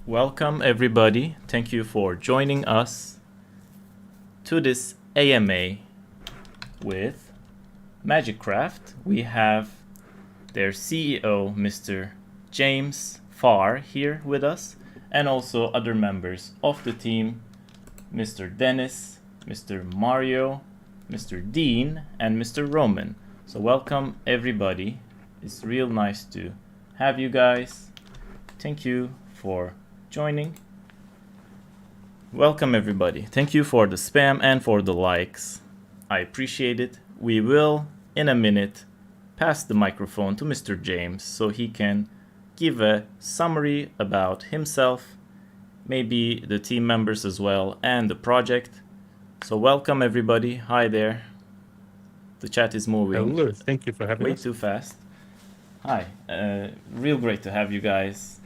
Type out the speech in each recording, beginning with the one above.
Welcome everybody. Thank you for joining us to this AMA with MagicCraft. We have their CEO, Mr. James Farr, here with us, and also other members of the team, Mr. Dennis, Mr. Mario, Mr. Dean, and Mr. Roman. So welcome everybody. It's real nice to have you guys. Thank you for joining. Welcome everybody. Thank you for the spam and for the likes. I appreciate it. We will, in a minute, pass the microphone to Mr. James so he can give a summary about himself, maybe the team members as well, and the project. So welcome everybody. Hi there. The chat is moving. Hello, thank you for having Way us. too fast. Hi, real great to have you guys.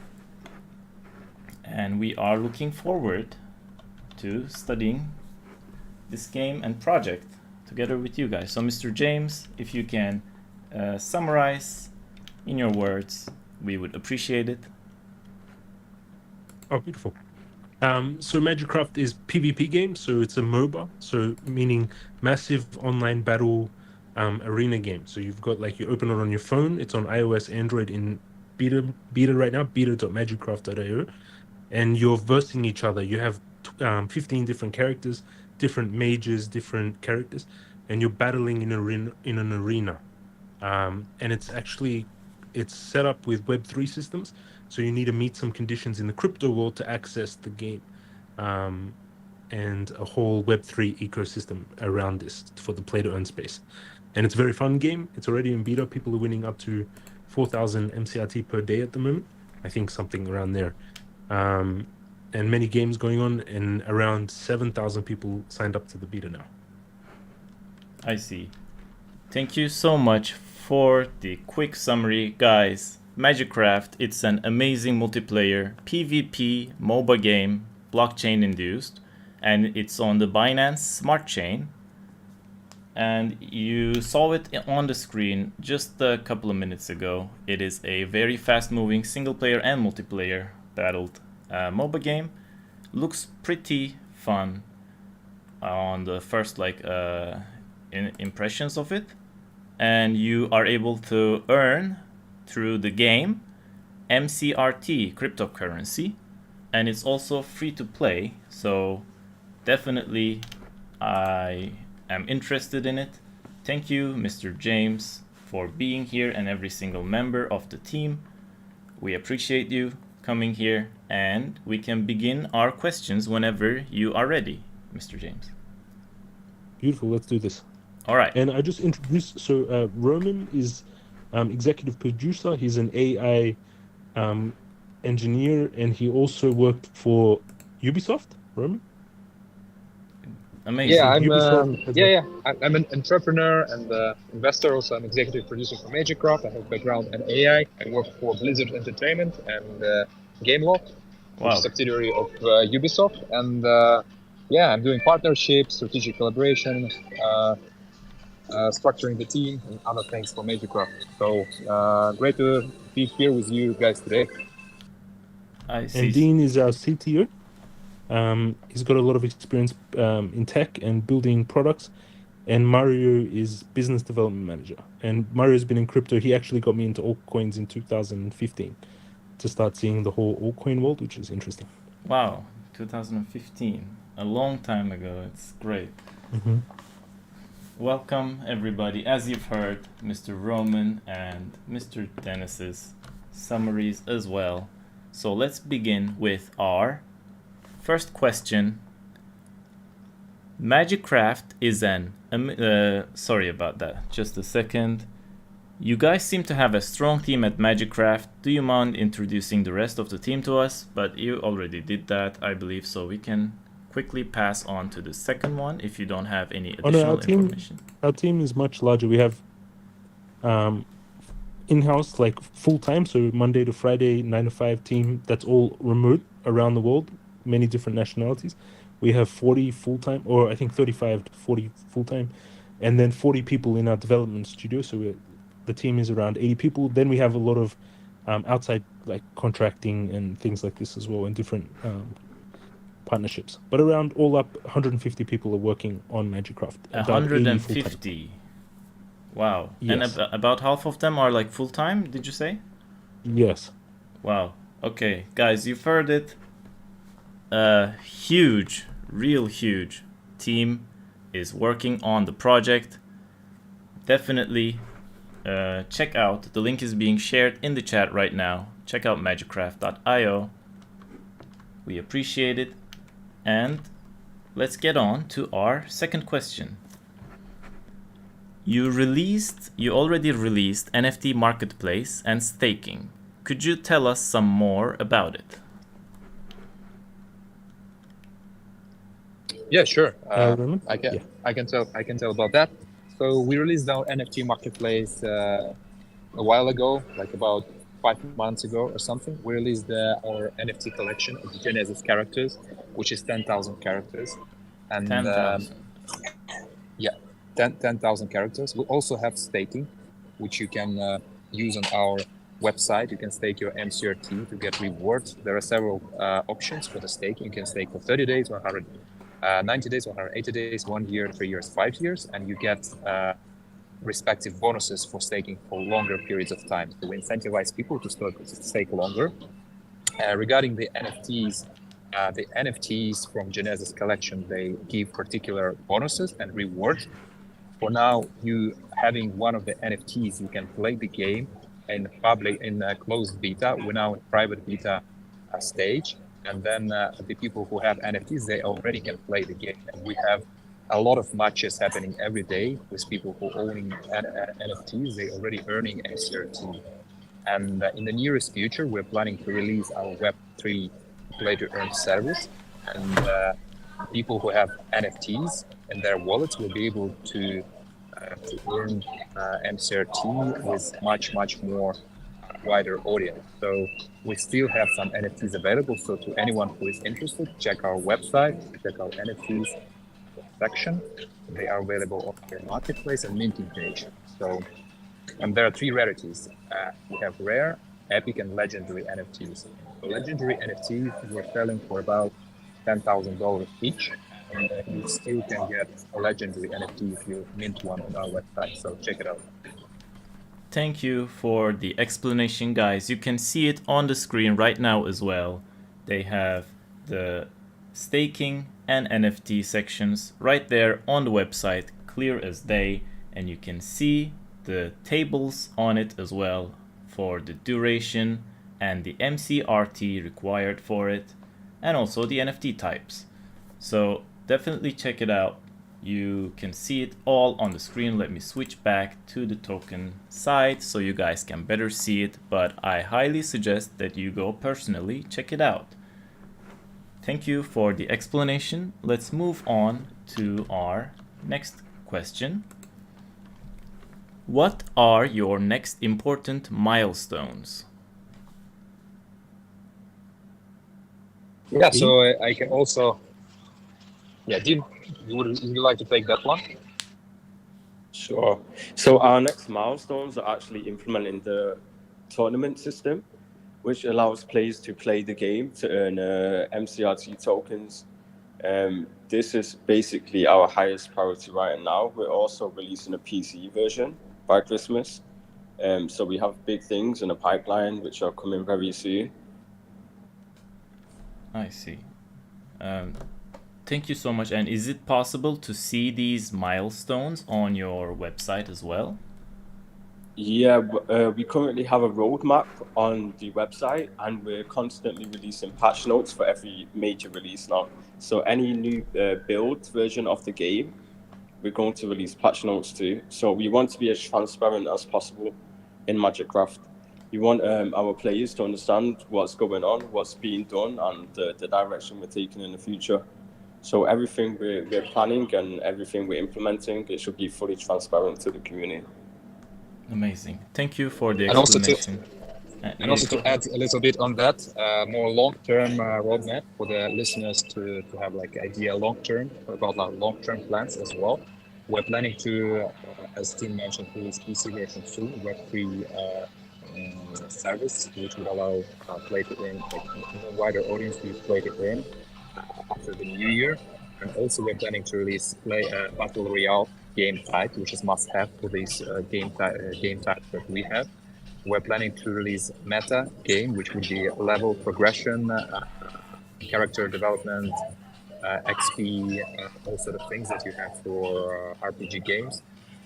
And we are looking forward to studying this game and project together with you guys. So Mr. James, if you can summarize in your words, we would appreciate it. Oh, beautiful. So MagicCraft is PvP game, so it's a MOBA, so meaning massive online battle arena game. So you've got you open it on your phone. It's on iOS, Android in beta right now, beta.magicraft.io, and you're versing each other. You have 15 different characters, different mages, different characters, and you're battling in an arena. And it's set up with Web3 systems. So you need to meet some conditions in the crypto world to access the game, and a whole Web3 ecosystem around this for the play-to-earn space. And it's a very fun game. It's already in beta. People are winning up to 4,000 MCRT per day at the moment. I think something around there. And many games going on, and around 7,000 people signed up to the beta now. I see. Thank you so much for the quick summary, guys. MagicCraft, it's an amazing multiplayer PvP MOBA game, blockchain induced, and it's on the Binance Smart Chain. And you saw it on the screen just a couple of minutes ago. It is a very fast-moving single-player and multiplayer battled MOBA game. Looks pretty fun on the first impressions of it, and you are able to earn through the game MCRT cryptocurrency, and it's also free to play. So definitely I am interested in it. Thank you, Mr. James, for being here, and every single member of the team. We appreciate you coming here, and we can begin our questions whenever you are ready, Mr. James. Beautiful, let's do this. All right. And I just introduced, so Roman is executive producer. He's an AI engineer, and he also worked for Ubisoft. Roman? Amazing. Yeah, I'm an entrepreneur and investor. Also, I'm executive producer for MagicCraft. I have a background in AI. I work for Blizzard Entertainment and Gameloft, which is a subsidiary of Ubisoft. And I'm doing partnerships, strategic collaboration, structuring the team, and other things for MagicCraft. So great to be here with you guys today. I see. And Dean is our CTO. He's got a lot of experience in tech and building products. And Mario is business development manager. And Mario's been in crypto. He actually got me into altcoins in 2015 to start seeing the whole altcoin world, which is interesting. Wow, 2015, a long time ago. It's great. Mm-hmm. Welcome everybody. As you've heard, Mr. Roman and Mr. Dennis's summaries as well. So let's begin with our first question. MagicCraft is sorry about that. Just a second. You guys seem to have a strong team at MagicCraft. Do you mind introducing the rest of the team to us? But you already did that, I believe, so we can quickly pass on to the second one if you don't have any additional information. Our team is much larger. We have in-house, full-time, so Monday to Friday, 9 to 5 team. That's all remote around the world, many different nationalities. We have 40 full-time, or I think 35 to 40 full-time, and then 40 people in our development studio. So the team is around 80 people. Then we have a lot of outside like contracting and things like this as well, and different partnerships. But around all up, 150 people are working on MagicCraft. About 80 full-time. 150. Wow. Yes. And about half of them are like full-time, did you say? Yes. Wow. Okay, guys, you've heard it. A huge, real huge team is working on the project. Definitely check out. The link is being shared in the chat right now. Check out MagicCraft.io. We appreciate it. And let's get on to our second question. You already released NFT marketplace and staking. Could you tell us some more about it? Yeah, sure. Roman? I can tell about that. So we released our NFT marketplace a while ago, like about 5 months ago or something. We released our NFT collection of Genesis characters, which is 10,000 characters, and 10,000. yeah, 10,000 characters. We also have staking, which you can use on our website. You can stake your MCRT to get rewards. There are several options for the staking. You can stake for 30 days, 190 days, 180 days, 1 year, 3 years, 5 years, and you get respective bonuses for staking for longer periods of time. So we incentivize people to stake longer. Regarding the NFTs from Genesis collection, they give particular bonuses and rewards. For now, you having one of the NFTs, you can play the game in closed beta. We're now in private beta stage, and then the people who have NFTs, they already can play the game. And we have a lot of matches happening every day with people who owning NFTs. They already earning MCRT. And in the nearest future, we're planning to release our Web3 play to earn service, and people who have NFTs in their wallets will be able to earn MCRT with much more wider audience. So we still have some NFTs available. So to anyone who is interested, check our website, check our NFTs section. They are available on the marketplace and minting page. So, and there are 3 rarities. We have rare, epic, and legendary NFTs. So legendary NFTs we're selling for about $10,000 each, and you still can get a legendary NFT if you mint one on our website. So check it out. Thank you for the explanation, guys. You can see it on the screen right now as well. They have the staking and NFT sections right there on the website, clear as day, and you can see the tables on it as well for the duration and the MCRT required for it, and also the NFT types. So definitely check it out. You can see it all on the screen. Let me switch back to the token side so you guys can better see it, but I highly suggest that you go personally check it out. Thank you for the explanation. Let's move on to our next question. What are your next important milestones? Yeah, so I can also... Yeah, Dean, would you like to take that one? Sure. So our next milestones are actually implementing the tournament system, which allows players to play the game to earn MCRT tokens. This is basically our highest priority right now. We're also releasing a PC version by Christmas. So we have big things in the pipeline, which are coming very soon. I see. Thank you so much. And is it possible to see these milestones on your website as well? Yeah, we currently have a roadmap on the website, and we're constantly releasing patch notes for every major release now. So any new build version of the game, we're going to release patch notes too. So we want to be as transparent as possible in MagicCraft. We want our players to understand what's going on, what's being done, and the direction we're taking in the future. So everything we're planning and everything we're implementing, it should be fully transparent to the community. Amazing. Thank you for the explanation. And also to add a little bit on that, more long-term roadmap for the listeners to have like idea long-term about our long-term plans as well. We're planning to, as Tim mentioned, release PC version soon, Web3 service, which would allow play to win, like a wider audience to play to win after the new year. And also, we're planning to release battle royale game type, which is must-have for these game types that we have. We're planning to release meta game, which would be level progression, character development, XP, all sort of things that you have for RPG games.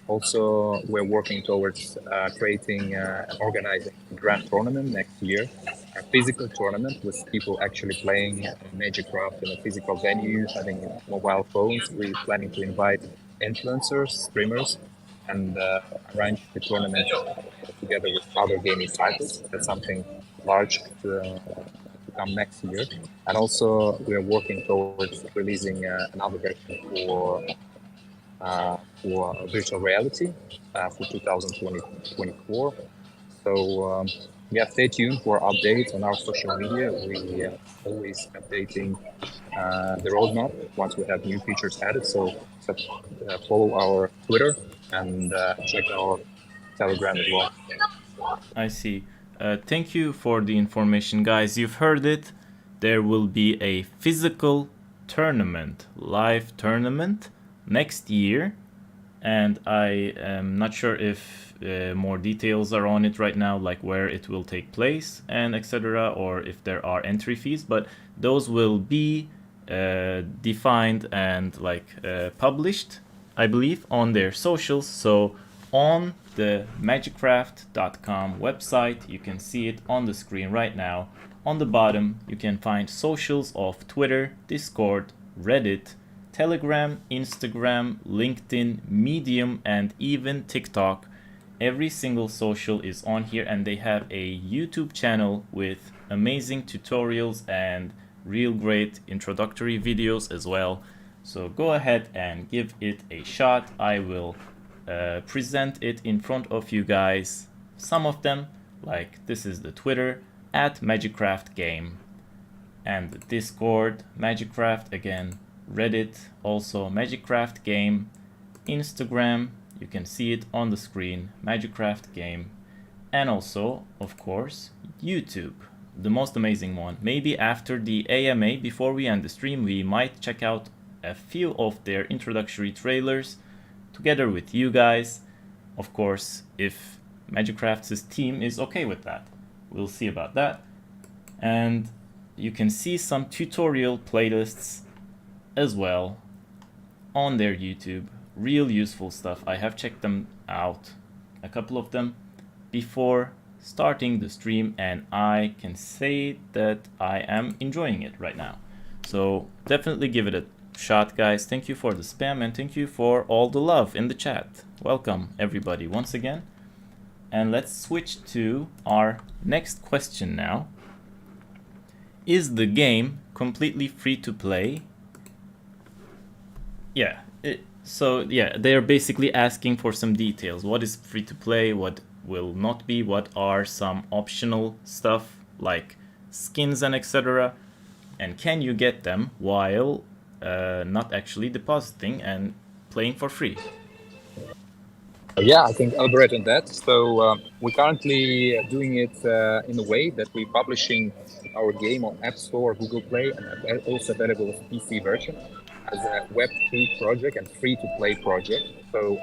Also, we're working towards creating and organizing a grand tournament next year, a physical tournament with people actually playing MagicCraft in a physical venue, having mobile phones. We're planning to invite influencers, streamers, and arrange the tournament together with other gaming titles. That's something large to come next year. And also, we're working towards releasing another version for virtual reality for 2024. So yeah, stay tuned for updates on our social media. We are always updating the roadmap once we have new features added. So follow our Twitter and check our Telegram as well. I see. Thank you for the information, guys. You've heard it. There will be a physical tournament, live tournament next year, and I am not sure if more details are on it right now, like where it will take place and etc., or if there are entry fees, but those will be defined and published, I believe, on their socials. So on the MagicCraft.com website, you can see it on the screen right now. On the bottom, you can find socials of Twitter, Discord, Reddit, Telegram, Instagram, LinkedIn, Medium, and even TikTok. Every single social is on here, and they have a YouTube channel with amazing tutorials and real great introductory videos as well. So go ahead and give it a shot. I will present it in front of you guys. Some of them, like this is the Twitter at MagicCraft Game, and the Discord MagicCraft again, Reddit also MagicCraft Game, Instagram, you can see it on the screen, MagicCraft Game, and also of course YouTube, the most amazing one. Maybe after the AMA, before we end the stream, we might check out a few of their introductory trailers together with you guys, of course, if MagicCraft's team is okay with that. We'll see about that. And you can see some tutorial playlists as well on their YouTube. Real useful stuff. I have checked them out, a couple of them, before starting the stream, and I can say that I am enjoying it right now. So definitely give it a shot, guys. Thank you for the spam, and thank you for all the love in the chat. Welcome everybody once again. And let's switch to our next question now. Is the game completely free to play? Yeah, they're basically asking for some details. What is free to play? What will not be? What are some optional stuff like skins and etc.? And can you get them while not actually depositing and playing for free? Yeah, I can elaborate on that. So we're currently doing it in a way that we're publishing our game on App Store, Google Play, and also available as PC version as a Web3 project and free-to-play project. So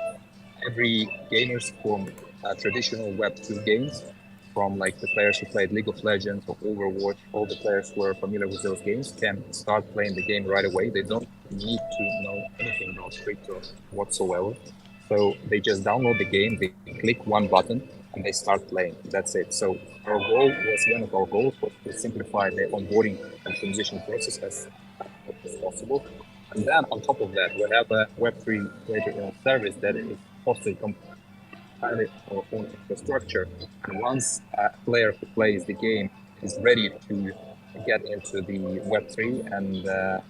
every gamers from traditional Web2 games, from like the players who played League of Legends or Overwatch, all the players who are familiar with those games can start playing the game right away. They don't need to know anything about crypto whatsoever. So they just download the game, they click one button, and they start playing. That's it. So one of our goals was to simplify the onboarding and transition process as possible. And then on top of that, we have a Web3 service that is hosted entirely on our own infrastructure. And once a player who plays the game is ready to get into the Web3 and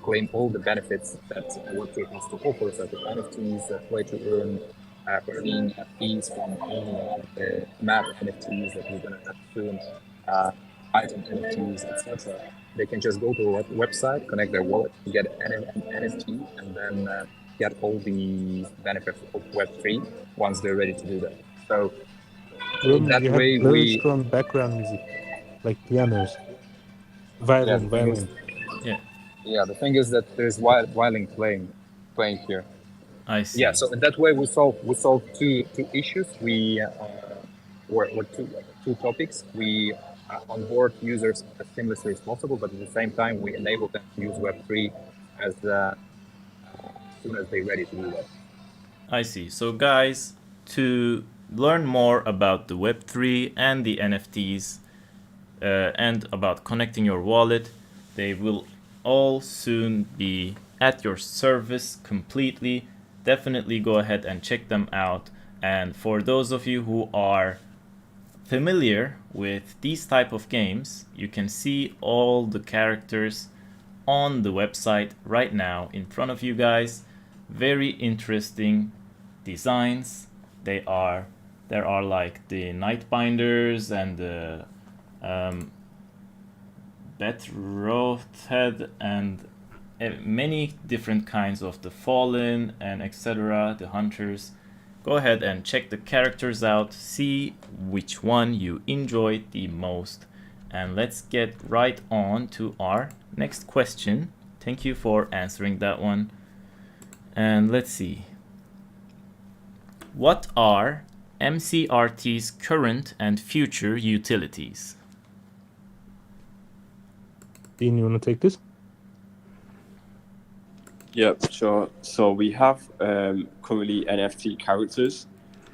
claim all the benefits that Web3 has to offer, such as NFTs, play to earn, earning fees from all the map NFTs that we're going to have soon, item NFTs, etc. They can just go to a website, connect their wallet, get an NFT, and then get all the benefits of Web3 once they're ready to do that. So In that You have way, very we strong background music, like pianos, yeah. The thing is, violin. Yeah, the thing is that there's violin playing here. I Yeah. see. So in that way, we solve two issues. Or two topics. We onboard users as seamlessly as possible, but at the same time, we enable them to use Web3 as soon as they're ready to do that. I see. So, guys, to learn more about the Web3 and the NFTs and about connecting your wallet, they will all soon be at your service completely. Definitely go ahead and check them out. And for those of you who are familiar with these type of games, you can see all the characters on the website right now in front of you guys. Very interesting designs. There are like the Nightbinders and the Betrothed and many different kinds of the Fallen and etc. The Hunters. Go ahead and check the characters out, see which one you enjoyed the most, and let's get right on to our next question. Thank you for answering that one. And let's see. What are MCRT's current and future utilities? Dean, you want to take this? Yep, sure. So we have currently NFT characters,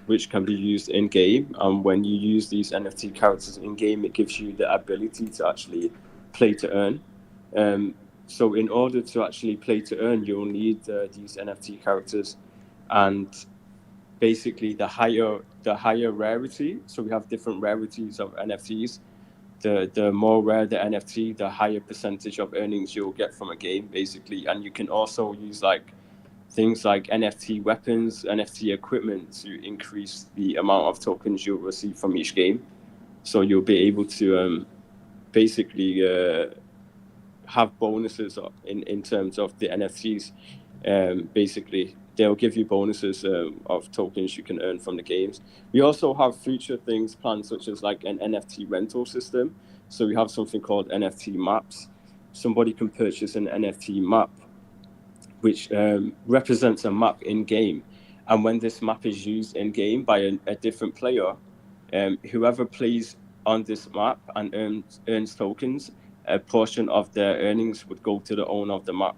which can be used in game. And when you use these NFT characters in game, it gives you the ability to actually play to earn. So in order to actually play to earn, you'll need these NFT characters, and basically the higher rarity. So we have different rarities of NFTs. The more rare the NFT, the higher percentage of earnings you'll get from a game, basically. And you can also use like things like NFT weapons, NFT equipment to increase the amount of tokens you'll receive from each game. So you'll be able to basically have bonuses in terms of the NFTs. Basically, they'll give you bonuses of tokens you can earn from the games. We also have future things planned, such as like an NFT rental system. So we have something called NFT maps. Somebody can purchase an NFT map, which represents a map in game. And when this map is used in game by a different player, whoever plays on this map and earns tokens, a portion of their earnings would go to the owner of the map.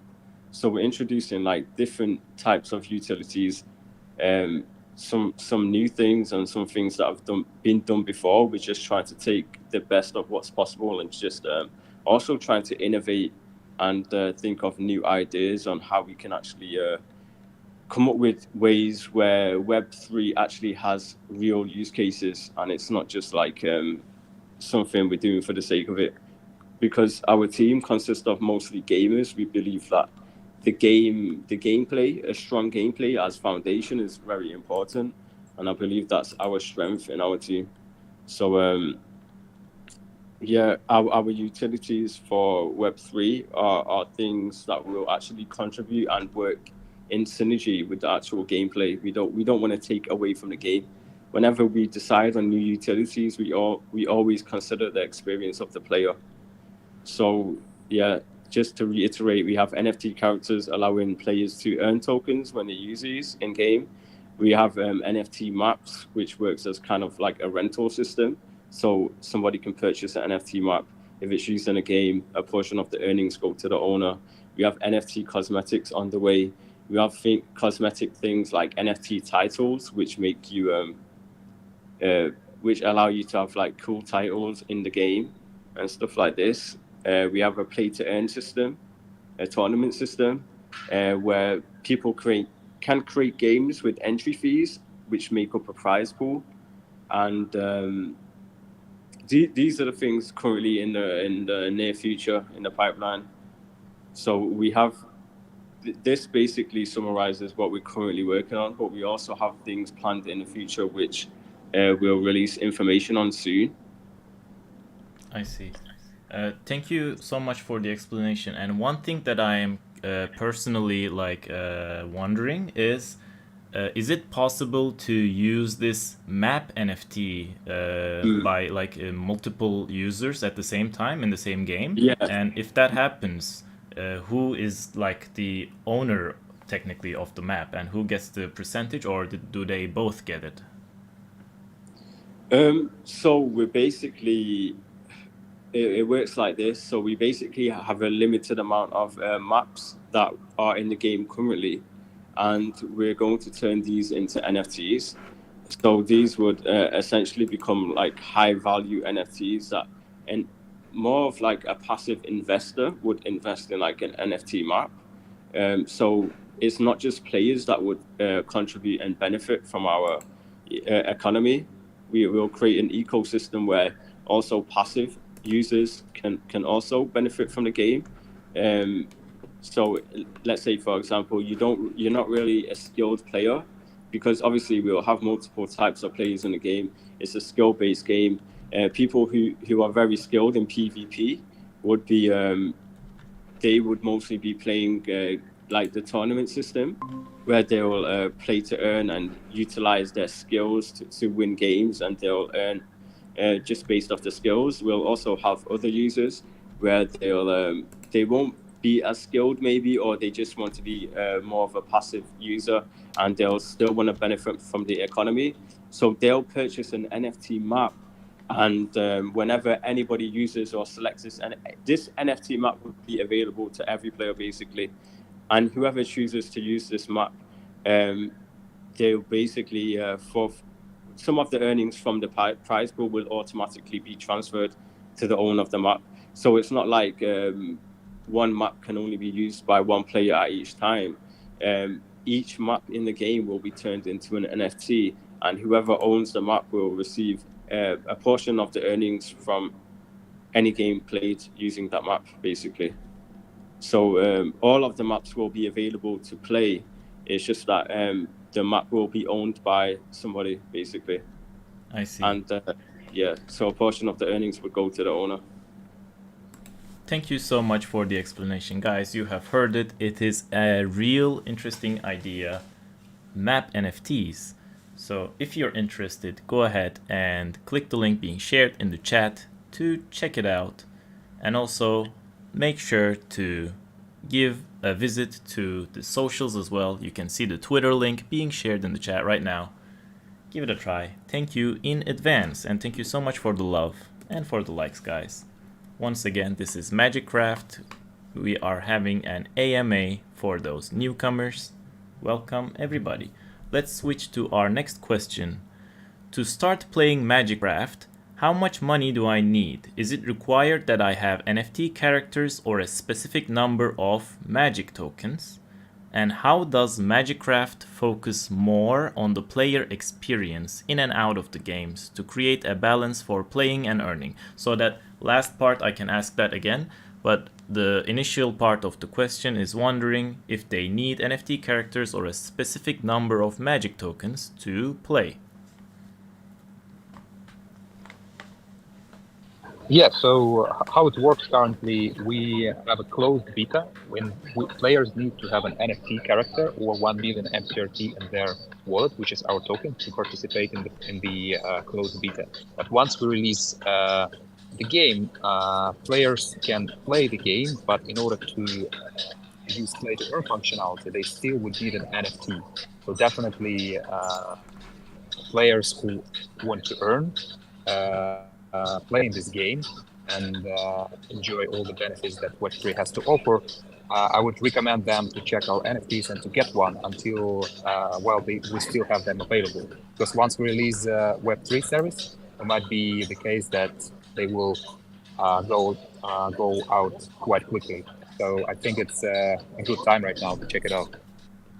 So we're introducing like different types of utilities, some new things and some things that have been done before. We're just trying to take the best of what's possible and just also trying to innovate and think of new ideas on how we can actually come up with ways where Web3 actually has real use cases, and it's not just like something we're doing for the sake of it. Because our team consists of mostly gamers, we believe that the gameplay, a strong gameplay as foundation is very important, and I believe that's our strength in our team. So our utilities for Web3 are things that will actually contribute and work in synergy with the actual gameplay. We don't want to take away from the game. Whenever we decide on new utilities, we always consider the experience of the player. So yeah, just to reiterate, we have NFT characters allowing players to earn tokens when they use these in game. We have NFT maps, which works as kind of like a rental system. So somebody can purchase an NFT map. If it's used in a game, a portion of the earnings go to the owner. We have NFT cosmetics on the way. We have cosmetic things like NFT titles, which make you, which allow you to have like cool titles in the game and stuff like this. We have a play-to-earn system, a tournament system, where people can create games with entry fees, which make up a prize pool. And these are the things currently in the near future in the pipeline. So we have this basically summarizes what we're currently working on, but we also have things planned in the future which we'll release information on soon. I see. Thank you so much for the explanation. And one thing that I am personally like wondering is is it possible to use this map NFT by like multiple users at the same time in the same game? Yeah. And if that happens, who is like the owner technically of the map, and who gets the percentage, or do they both get it? So we basically, it works like this. So we basically have a limited amount of maps that are in the game currently, and we're going to turn these into NFTs. So these would essentially become like high value NFTs that, and more of like a passive investor would invest in like an NFT map. So it's not just players that would contribute and benefit from our economy. We will create an ecosystem where also passive users can also benefit from the game. So let's say, for example, you're not really a skilled player, because obviously we'll have multiple types of players in the game. It's a skill-based game. People who are very skilled in PvP would be they would mostly be playing like the tournament system, where they will play to earn and utilize their skills to win games, and they'll earn just based off the skills. We'll also have other users where they won't be as skilled maybe, or they just want to be more of a passive user, and they'll still want to benefit from the economy. So they'll purchase an NFT map, and whenever anybody uses or selects this NFT map would be available to every player basically. And whoever chooses to use this map, they'll basically, for some of the earnings from the prize pool will automatically be transferred to the owner of the map. So it's not like one map can only be used by one player at each time. Each map in the game will be turned into an NFT, and whoever owns the map will receive a portion of the earnings from any game played using that map, basically. So all of the maps will be available to play. It's just that the map will be owned by somebody, basically. I see. And yeah, so a portion of the earnings would go to the owner. Thank you so much for the explanation, guys. You have heard it. It is a real interesting idea, map NFTs. So if you're interested, go ahead and click the link being shared in the chat to check it out. And also make sure to give a visit to the socials as well. You can see the Twitter link being shared in the chat right now. Give it a try. Thank you in advance, and thank you so much for the love and for the likes, guys. Once again, this is MagicCraft. We are having an AMA for those newcomers. Welcome, everybody. Let's switch to our next question. To start playing MagicCraft, how much money do I need? Is it required that I have NFT characters or a specific number of magic tokens? And how does MagicCraft focus more on the player experience in and out of the games to create a balance for playing and earning? So that last part I can ask that again, but the initial part of the question is wondering if they need NFT characters or a specific number of magic tokens to play. Yeah, so how it works currently, we have a closed beta when players need to have an NFT character or 1 million MCRT in their wallet, which is our token, to participate in the closed beta. But once we release the game, players can play the game, but in order to use play to earn functionality, they still would need an NFT. So definitely players who want to earn playing this game and enjoy all the benefits that Web3 has to offer, I would recommend them to check our NFTs and to get one until we still have them available. Because once we release Web3 service, it might be the case that they will go out quite quickly. So I think it's a good time right now to check it out.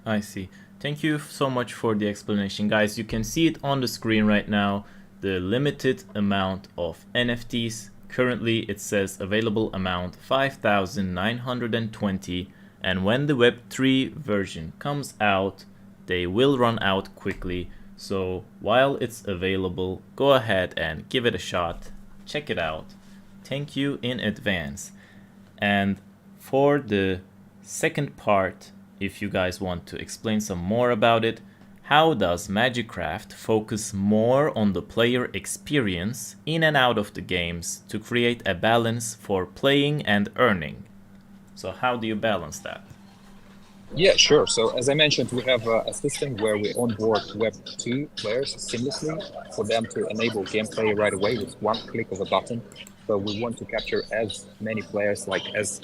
I see. Thank you so much for the explanation, guys. You can see it on the screen right now. The limited amount of NFTs. Currently it says available amount 5,920, and when the Web3 version comes out, they will run out quickly. So while it's available, go ahead and give it a shot. Check it out. Thank you in advance. And for the second part, if you guys want to explain some more about it, How does MagicCraft focus more on the player experience in and out of the games to create a balance for playing and earning? So how do you balance that? Yeah, sure. So as I mentioned, we have a system where we onboard Web2 players seamlessly for them to enable gameplay right away with one click of a button. So we want to capture as many players, like as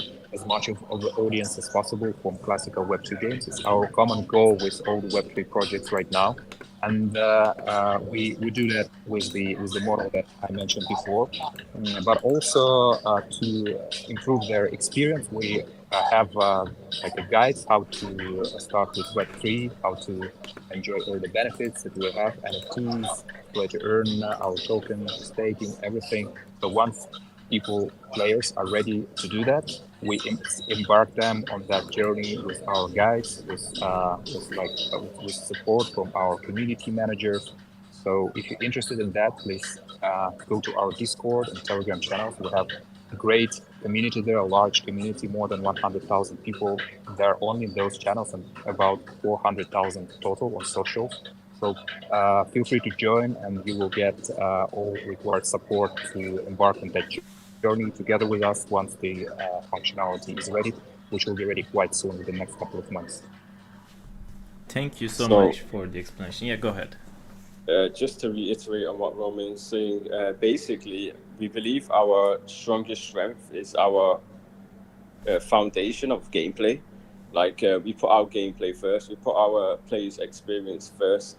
much of the audience as possible from classical Web2 games. It's our common goal with all the Web3 projects right now. And we do that with the model that I mentioned before. But also to improve their experience, we have like a guide how to start with Web3, how to enjoy all the benefits that we have, NFTs, where to earn our token, staking, everything. So once players are ready to do that, we embark them on that journey with our guides, with support from our community managers. So if you're interested in that, please go to our Discord and Telegram channels. We have a great community there, a large community, more than 100,000 people there only in those channels, and about 400,000 total on social. So feel free to join, and you will get all required support to embark on that journey together with us once the functionality is ready, which will be ready quite soon in the next couple of months. Thank you so much for the explanation. Yeah, go ahead. Just to reiterate on what Roman's saying, basically, we believe our strongest strength is our foundation of gameplay. Like we put our gameplay first, we put our players' experience first.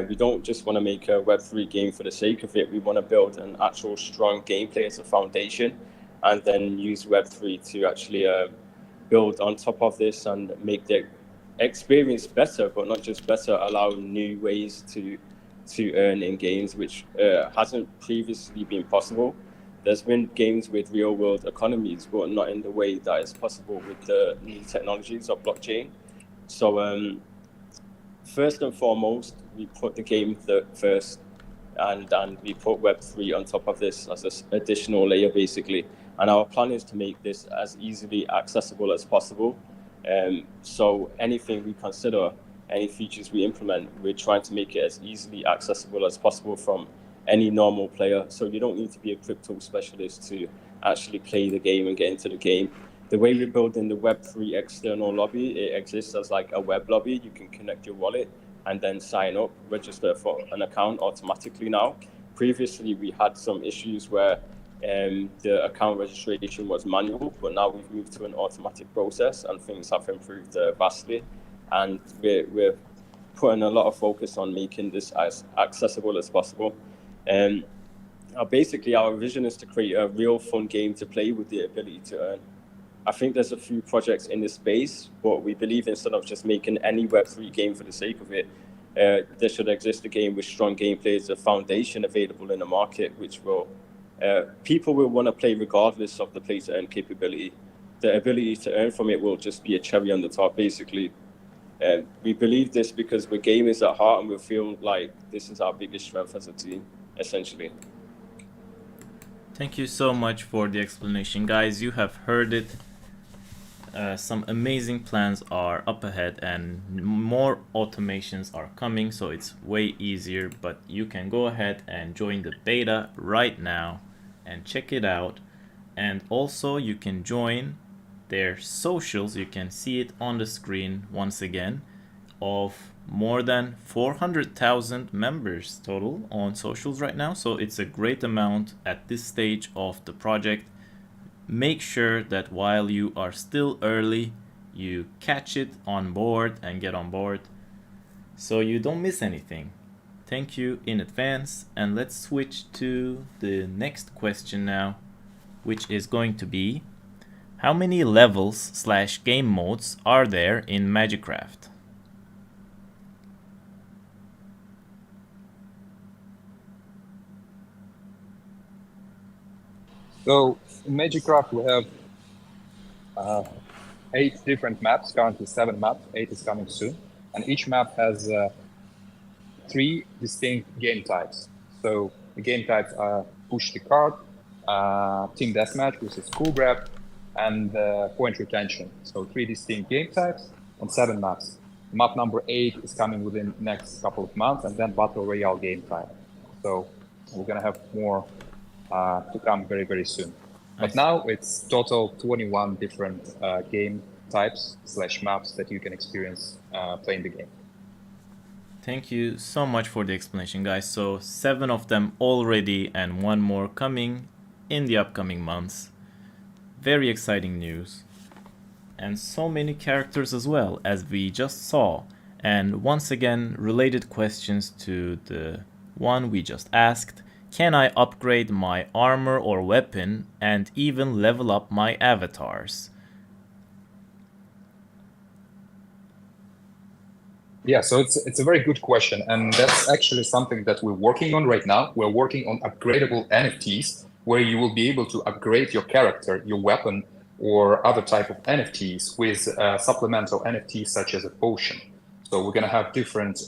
We don't just want to make a Web3 game for the sake of it. We want to build an actual strong gameplay as a foundation, and then use Web3 to actually build on top of this and make the experience better, but not just better, allow new ways to earn in games, which hasn't previously been possible. There's been games with real world economies, but not in the way that is possible with the new technologies of blockchain. So first and foremost, we put the game first, and we put Web3 on top of this as an additional layer, basically. And our plan is to make this as easily accessible as possible. So anything we consider, any features we implement, we're trying to make it as easily accessible as possible from any normal player. So you don't need to be a crypto specialist to actually play the game and get into the game. The way we're building the Web3 external lobby, it exists as like a web lobby. You can connect your wallet and then sign up, register for an account automatically now. Previously, we had some issues where the account registration was manual, but now we've moved to an automatic process and things have improved vastly. And we're putting a lot of focus on making this as accessible as possible. Basically, our vision is to create a real fun game to play with the ability to earn. I think there's a few projects in this space, but we believe instead of just making any Web3 game for the sake of it, there should exist a game with strong gameplay as a foundation available in the market, which will people will want to play regardless of the play to earn capability. The ability to earn from it will just be a cherry on the top, basically. We believe this because we're gamers at heart, and we feel like this is our biggest strength as a team, essentially. Thank you so much for the explanation, guys. You have heard it. Some amazing plans are up ahead, and more automations are coming, so it's way easier. But you can go ahead and join the beta right now and check it out. And also you can join their socials. You can see it on the screen once again, of more than 400,000 members total on socials right now. So it's a great amount at this stage of the project. Make sure that while you are still early, you catch it on board and get on board so you don't miss anything. Thank you in advance, and let's switch to the next question now, which is going to be: how many levels / game modes are there in MagicCraft? So in MagicCraft, we have 8 different maps, currently 7 maps, 8 is coming soon. And each map has 3 distinct game types. So the game types are push the card, team deathmatch, which is cool grab, and point retention. So 3 distinct game types on 7 maps. Map number 8 is coming within next couple of months, and then Battle Royale game type. So we're gonna have more to come very, very soon. But now it's total 21 different game types / maps that you can experience playing the game. Thank you so much for the explanation, guys. So 7 of them already and 1 more coming in the upcoming months. Very exciting news. And so many characters as well, as we just saw. And once again, related questions to the one we just asked. Can I upgrade my armor or weapon and even level up my avatars? Yeah, so it's a very good question, and that's actually something that we're working on right now. We're working on upgradable NFTs, where you will be able to upgrade your character, your weapon, or other type of NFTs with supplemental NFTs such as a potion. So we're going to have different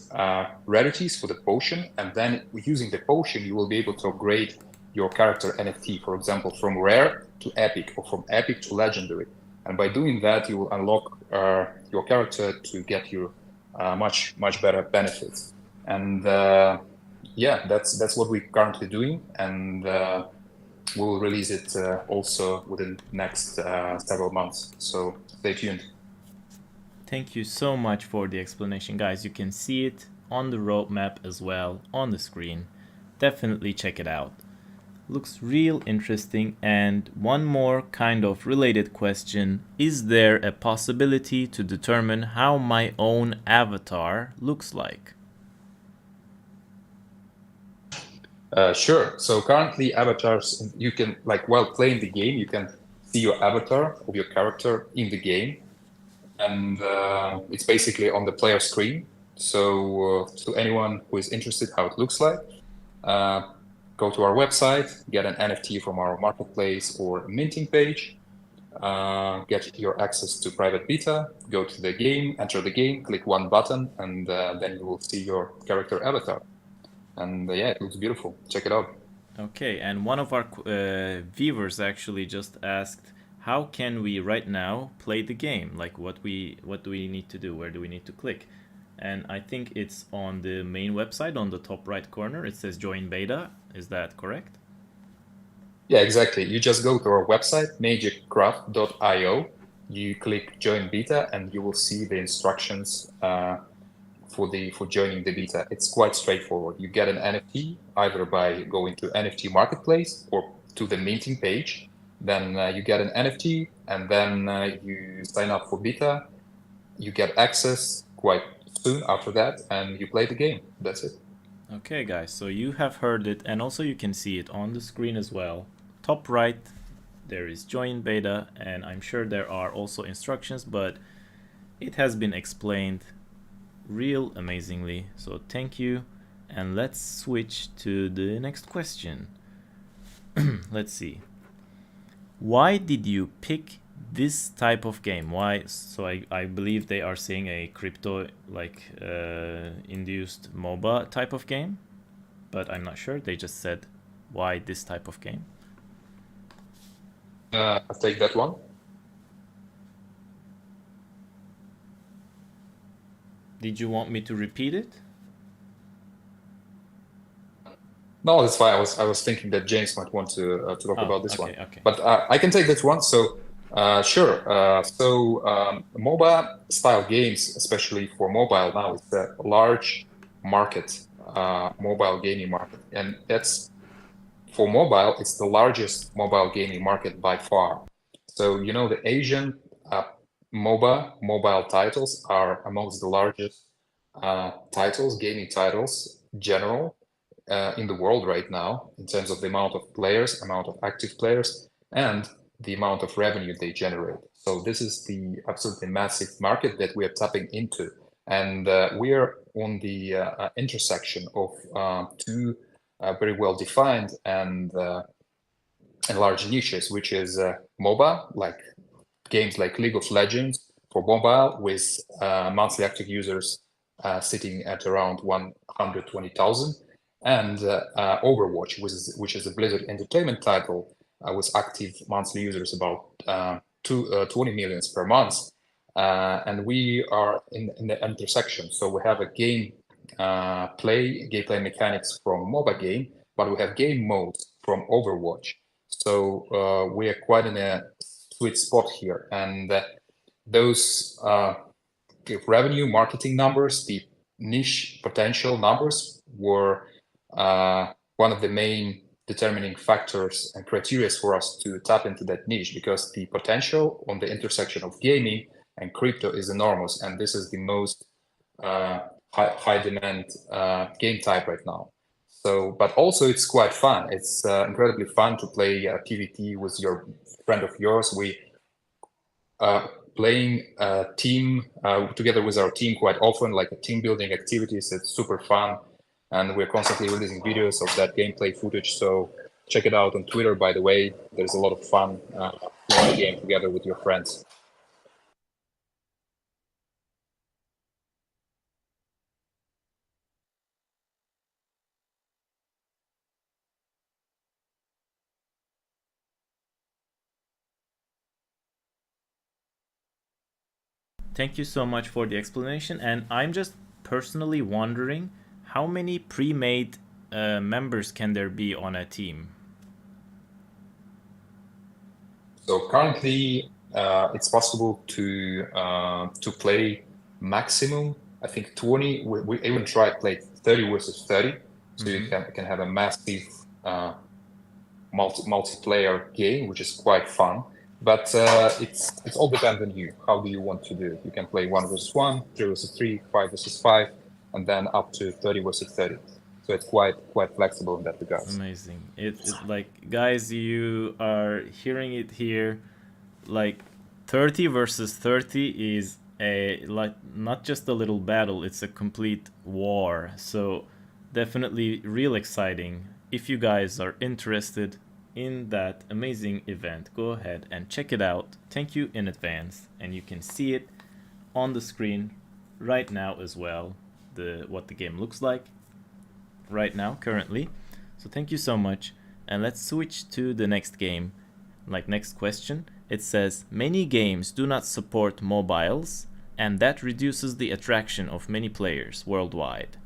rarities for the potion, and then using the potion, you will be able to upgrade your character NFT, for example, from rare to epic, or from epic to legendary. And by doing that, you will unlock your character to get your much better benefits. And yeah, that's what we're currently doing, and we will release it also within next several months. So stay tuned. Thank you so much for the explanation, guys. You can see it on the roadmap as well on the screen. Definitely check it out. Looks real interesting. And one more kind of related question. Is there a possibility to determine how my own avatar looks like? Sure. So currently avatars, you can, like, while playing the game, you can see your avatar of your character in the game. And it's basically on the player screen. So to anyone who is interested how it looks like, go to our website, get an NFT from our marketplace or minting page, get your access to private beta, go to the game, enter the game, click one button, and then you will see your character avatar. And yeah, it looks beautiful. Check it out. Okay, and one of our viewers actually just asked, how can we right now play the game? Like what do we need to do? Where do we need to click? And I think it's on the main website on the top right corner. It says join beta. Is that correct? Yeah, exactly. You just go to our website, MagicCraft.io. You click join beta and you will see the instructions for joining the beta. It's quite straightforward. You get an NFT either by going to NFT marketplace or to the minting page. Then you get an NFT, and then you sign up for beta. You get access quite soon after that, and you play the game. That's it. Okay, guys, so you have heard it, and also you can see it on the screen as well. Top right, there is join beta, and I'm sure there are also instructions, but it has been explained real amazingly. So thank you, and let's switch to the next question. Let's see. Why did you pick this type of game? Why? So I believe they are saying a crypto induced MOBA type of game, but I'm not sure. They just said why this type of game. I'll take that one. Did you want me to repeat it? No, that's fine. I was thinking that James might want to talk about this one. Okay. But I can take this one. So sure. MOBA style games, especially for mobile now, it's a large market, mobile gaming market, and that's for mobile. It's the largest mobile gaming market by far. So the Asian mobile titles are amongst the largest gaming titles general. In the world right now, in terms of the amount of players, amount of active players, and the amount of revenue they generate. So this is the absolutely massive market that we are tapping into. And we are on the intersection of two very well-defined and large niches, which is MOBA, like games like League of Legends for mobile, with monthly active users sitting at around 120,000. And Overwatch, which is a Blizzard Entertainment title, with active monthly users about 20 million per month. and we are in the intersection. So we have a gameplay mechanics from mobile game, but we have game modes from Overwatch. So we are quite in a sweet spot here, and those revenue marketing numbers, the niche potential numbers, were one of the main determining factors and criteria for us to tap into that niche, because the potential on the intersection of gaming and crypto is enormous, and this is the most high demand game type right now. So, but also it's quite fun. It's incredibly fun to play PvP with your friend of yours. We playing a team together with our team quite often, like a team building activities. It's super fun, and we're constantly releasing videos of that gameplay footage. So check it out on Twitter, by the way. There's a lot of fun playing the game together with your friends. Thank you so much for the explanation, and I'm just personally wondering how many pre-made members can there be on a team? So currently, it's possible to play maximum, I think 20. We even tried play 30 versus 30, so you can have a massive multiplayer game, which is quite fun. But it's all depends on you. How do you want to do it? You can play 1 versus 1, 3 versus 3, 5 versus 5, and then up to 30 versus 30. So it's quite flexible in that regard. Amazing. It's like, guys, you are hearing it here. Like 30 versus 30 is not just a little battle, it's a complete war. So definitely real exciting. If you guys are interested in that amazing event, go ahead and check it out. Thank you in advance, and you can see it on the screen right now as well, what the game looks like right now currently. So thank you so much, and let's switch to the next game. Next question. It says many games do not support mobiles, and that reduces the attraction of many players worldwide.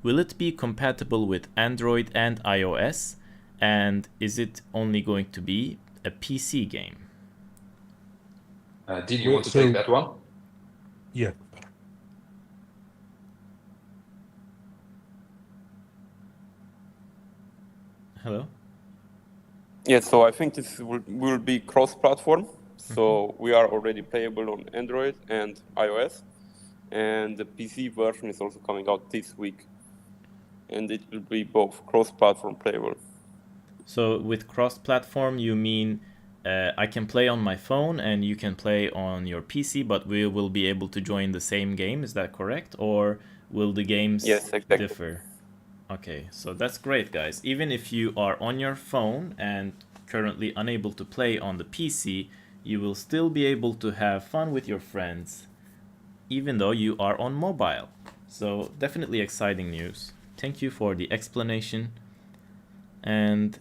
Will it be compatible with Android and iOS? And is it only going to be a PC game? Did you want to take that one? Yeah. Hello? Yeah, so I think this will be cross-platform. So we are already playable on Android and iOS. And the PC version is also coming out this week. And it will be both cross-platform playable. So with cross-platform, you mean I can play on my phone and you can play on your PC, but we will be able to join the same game, is that correct? Or will the games differ? Okay, so that's great, guys. Even if you are on your phone and currently unable to play on the PC, you will still be able to have fun with your friends, even though you are on mobile. So definitely exciting news. Thank you for the explanation. And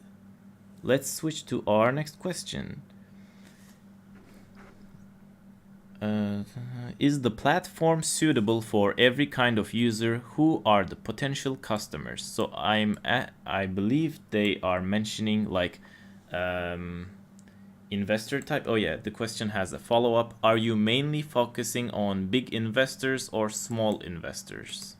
let's switch to our next question. Is the platform suitable for every kind of user? Who are the potential customers? So I believe they are mentioning like investor type. Oh yeah, the question has a follow-up. Are you mainly focusing on big investors or small investors?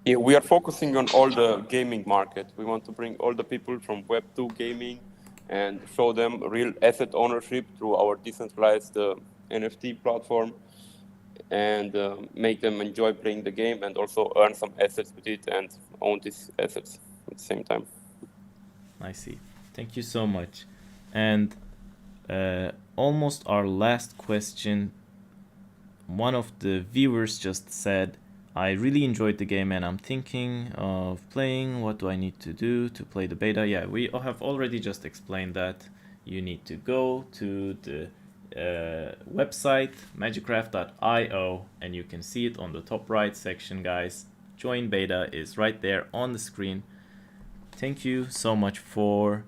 Yeah, we are focusing on all the gaming market. We want to bring all the people from Web2 gaming and show them real asset ownership through our decentralized NFT platform, and make them enjoy playing the game and also earn some assets with it and own these assets at the same time. I see. Thank you so much. And almost our last question. One of the viewers just said, I really enjoyed the game and I'm thinking of playing. What do I need to do to play the beta? Yeah, we have already just explained that. You need to go to the website MagicCraft.io, and you can see it on the top right section, guys. Join beta is right there on the screen. Thank you so much for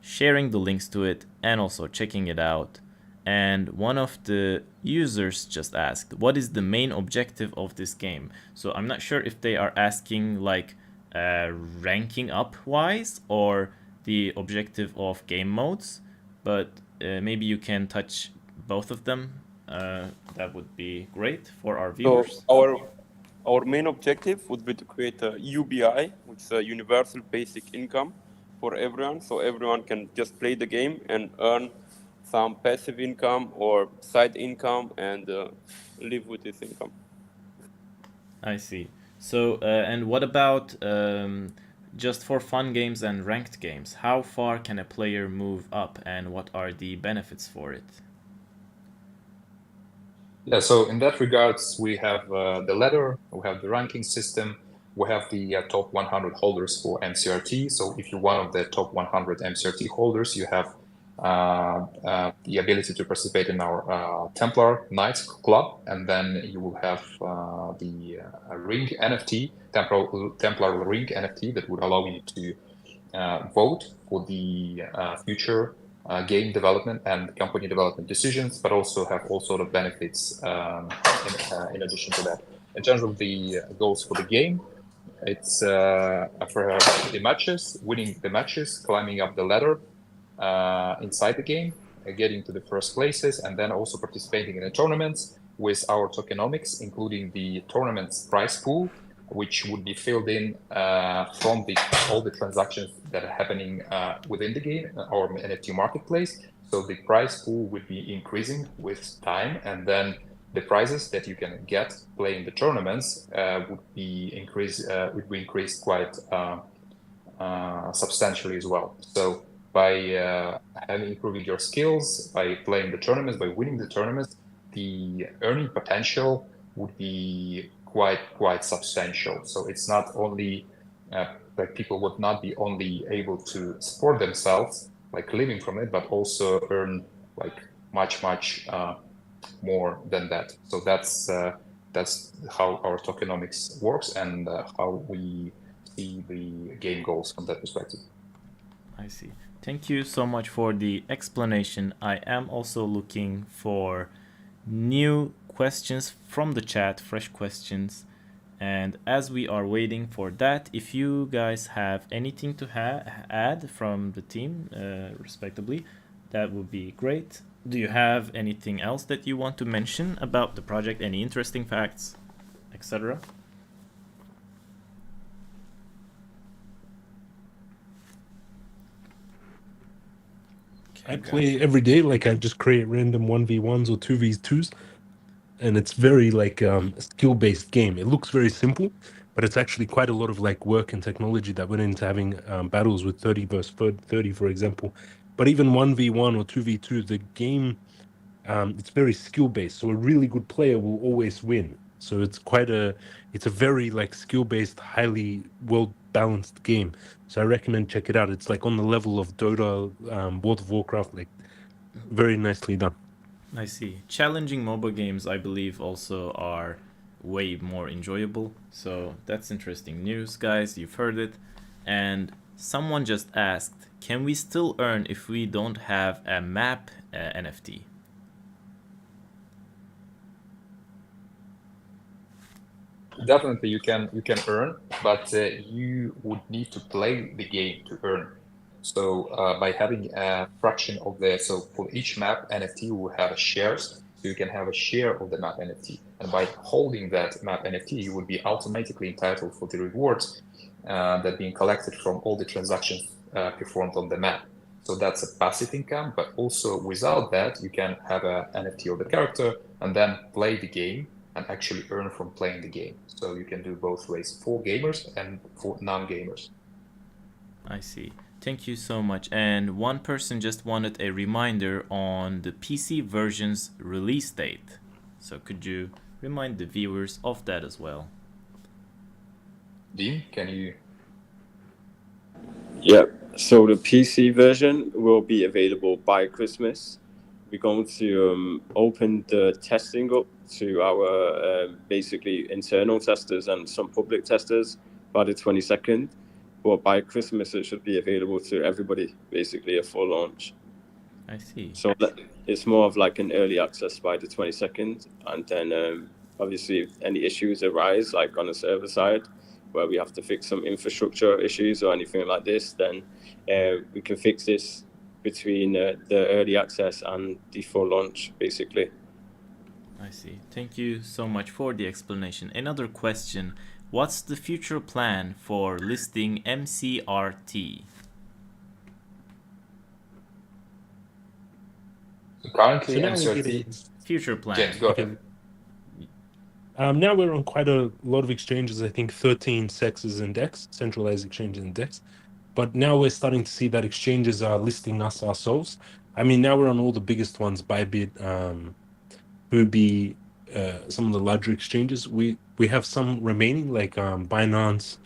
sharing the links to it, and also checking it out. And one of the users just asked, what is the main objective of this game? So I'm not sure if they are asking like ranking up wise or the objective of game modes, but maybe you can touch both of them. That would be great for our viewers. So our main objective would be to create a UBI, which is a universal basic income for everyone, so everyone can just play the game and earn some passive income or side income and live with this income. I see. So, and what about just for fun games and ranked games? How far can a player move up, and what are the benefits for it? Yeah, so in that regards, we have the ladder, we have the ranking system, we have the top 100 holders for MCRT. So if you're one of the top 100 MCRT holders, you have the ability to participate in our Templar Knights Club, and then you will have the Ring NFT, Templar Ring NFT, that would allow you to vote for the future game development and company development decisions, but also have all sort of benefits in addition to that. In terms of the goals for the game, it's for the matches, winning the matches, climbing up the ladder inside the game, getting to the first places, and then also participating in the tournaments with our tokenomics, including the tournament's prize pool, which would be filled in from all the transactions that are happening within the game, our NFT marketplace. So the prize pool would be increasing with time, and then the prizes that you can get playing the tournaments would be increased quite substantially as well. So by improving your skills, by playing the tournaments, by winning the tournaments, the earning potential would be quite substantial. So it's not only like people would not be only able to support themselves, like living from it, but also earn like much more than that. So that's how our tokenomics works and how we see the game goals from that perspective. I see. Thank you so much for the explanation. I am also looking for new questions from the chat, fresh questions. And as we are waiting for that, if you guys have anything to add from the team, respectively, that would be great. Do you have anything else that you want to mention about the project? Any interesting facts, etc.? I play every day. Like I just create random 1v1s or 2v2s, and it's very like a skill-based game. It looks very simple, but it's actually quite a lot of like work and technology that went into having battles with 30 versus 30, for example. But even 1v1 or 2v2, the game, it's very skill-based. So a really good player will always win. So it's it's a very like skill-based, highly well-balanced game. So I recommend check it out. It's like on the level of Dota, World of Warcraft, like very nicely done. I see. Challenging mobile games, I believe, also are way more enjoyable. So that's interesting news, guys. You've heard it. And someone just asked, can we still earn if we don't have a map NFT? Definitely, you can earn, but you would need to play the game to earn. So by having a fraction of so for each map NFT, we will have shares. So you can have a share of the map NFT, and by holding that map NFT, you would be automatically entitled for the rewards that being collected from all the transactions performed on the map. So that's a passive income, but also without that, you can have a NFT of the character and then play the game and actually earn from playing the game. So you can do both ways, for gamers and for non-gamers. I see. Thank you so much. And one person just wanted a reminder on the PC version's release date. So could you remind the viewers of that as well? Dean, can you? Yeah, so the PC version will be available by Christmas. We're going to open the testing up to our basically internal testers and some public testers by the 22nd. but by Christmas it should be available to everybody, basically a full launch. I see. So it's more of like an early access by the 22nd, and then obviously if any issues arise, like on the server side, where we have to fix some infrastructure issues or anything like this, then we can fix this between the early access and the full launch, basically. I see. Thank you so much for the explanation. Another question. What's the future plan for listing MCRT? Currently, So now we're MCRT. getting Future plan. James, go ahead. Now we're on quite a lot of exchanges. I think 13 sexes and DEX, centralized exchanges and DEX. But now we're starting to see that exchanges are listing us ourselves. I mean, now we're on all the biggest ones, Bybit, Huobi, some of the larger exchanges. We have some remaining, like Binance,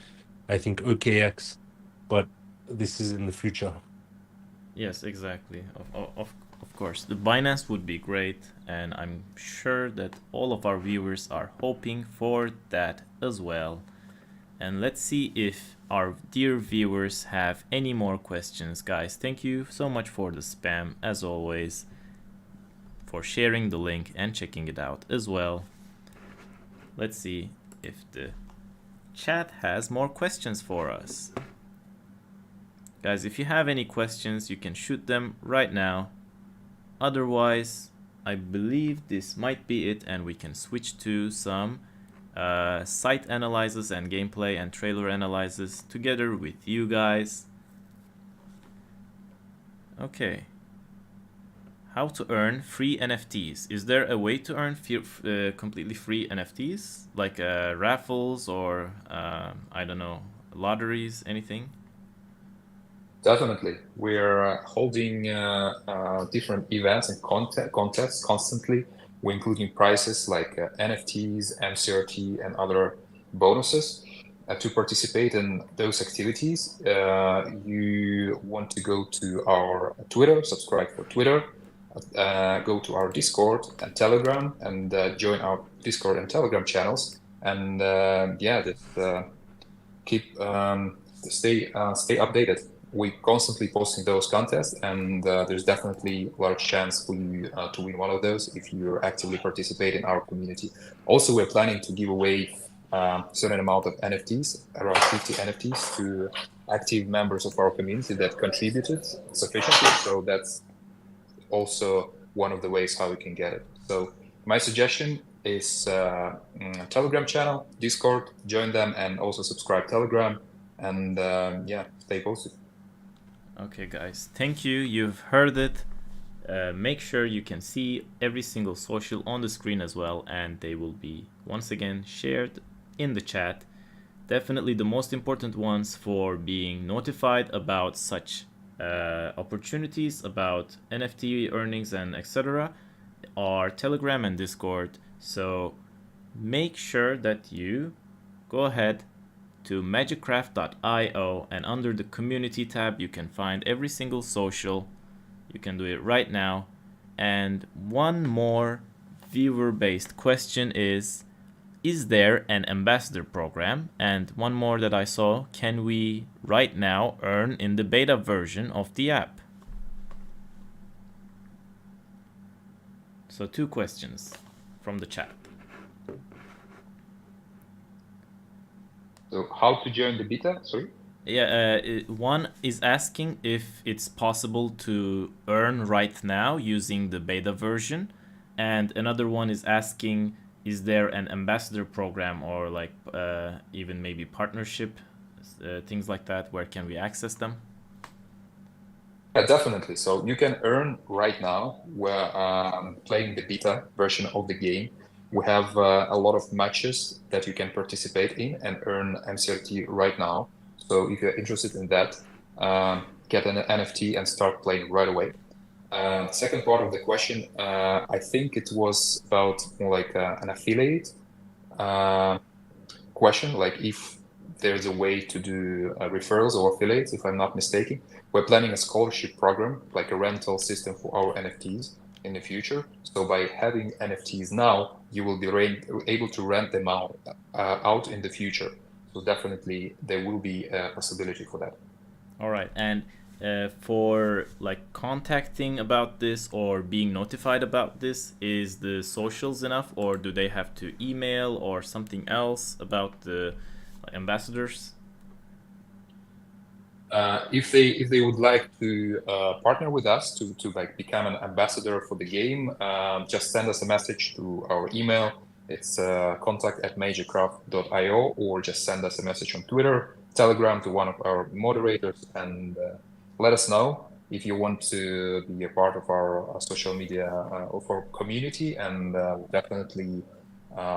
I think OKX, but this is in the future. Yes, exactly. Of course. The Binance would be great, and I'm sure that all of our viewers are hoping for that as well. And let's see if our dear viewers have any more questions. Guys, thank you so much for the spam, as always, for sharing the link and checking it out as well. Let's see if the chat has more questions for us. Guys, if you have any questions, you can shoot them right now. Otherwise, I believe this might be it, and we can switch to some site analysis and gameplay and trailer analysis together with you guys. Okay. How to earn free NFTs. Is there a way to earn completely free NFTs? Like raffles or, I don't know, lotteries, anything? Definitely. We're holding different events and contests constantly. We're including prizes like NFTs, MCRT, and other bonuses. To participate in those activities, you want to go to our Twitter, subscribe for Twitter, go to our Discord and Telegram, and join our Discord and Telegram channels. And just stay updated. We're constantly posting those contests, and there's definitely a large chance for you to win one of those if you actively participate in our community. Also, we're planning to give away certain amount of NFTs, around 50 NFTs, to active members of our community that contributed sufficiently. So that's also one of the ways how we can get it. So my suggestion is Telegram channel, Discord, join them, and also subscribe Telegram, and stay posted. Okay, guys, thank you. You've heard it. Make sure you can see every single social on the screen as well, and they will be once again shared in the chat. Definitely the most important ones for being notified about such opportunities, about NFT earnings and etc. are Telegram and Discord. So make sure that you go ahead to MagicCraft.io, and under the community tab you can find every single social. You can do it right now. And one more viewer based question is there an ambassador program? And one more that I saw, can we right now earn in the beta version of the app? So 2 questions from the chat. So how to join the beta? Sorry? Yeah, one is asking if it's possible to earn right now using the beta version, and another one is asking, is there an ambassador program or like even maybe partnership, things like that, where can we access them? Yeah, definitely. So you can earn right now. We're playing the beta version of the game. We have a lot of matches that you can participate in and earn MCRT right now. So if you're interested in that, get an NFT and start playing right away. Second part of the question, I think it was about more like an affiliate question, like if there's a way to do referrals or affiliates, if I'm not mistaken. We're planning a scholarship program, like a rental system for our NFTs in the future. So by having NFTs now, you will be able to rent them out in the future. So definitely there will be a possibility for that. All right, and for like contacting about this or being notified about this, is the socials enough, or do they have to email or something else about the ambassadors? If they would like to partner with us to like become an ambassador for the game, just send us a message to our email. It's contact@magicraft.io, or just send us a message on Twitter, Telegram, to one of our moderators, and let us know if you want to be a part of our social media of our community, and definitely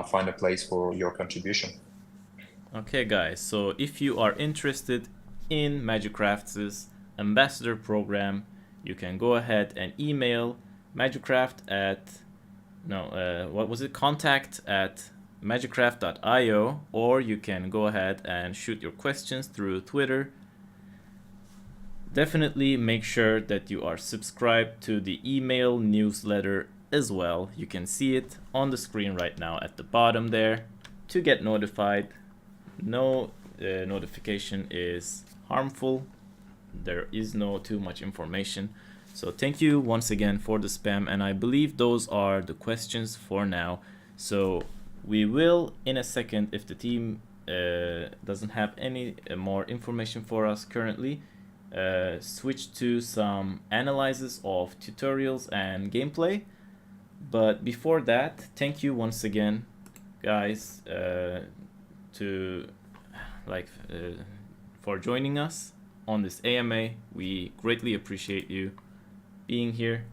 find a place for your contribution. Okay, guys, so if you are interested in MagicCraft's ambassador program, you can go ahead and email MagicCraft at contact@magicraft.io, or you can go ahead and shoot your questions through Twitter. Definitely make sure that you are subscribed to the email newsletter as well. You can see it on the screen right now at the bottom there to get notified. No notification is harmful. There is no too much information. So thank you once again for the spam, and I believe those are the questions for now. So we will in a second, if the team doesn't have any more information for us currently, switch to some analysis of tutorials and gameplay. But before that, thank you once again, guys, for joining us on this AMA. We greatly appreciate you being here.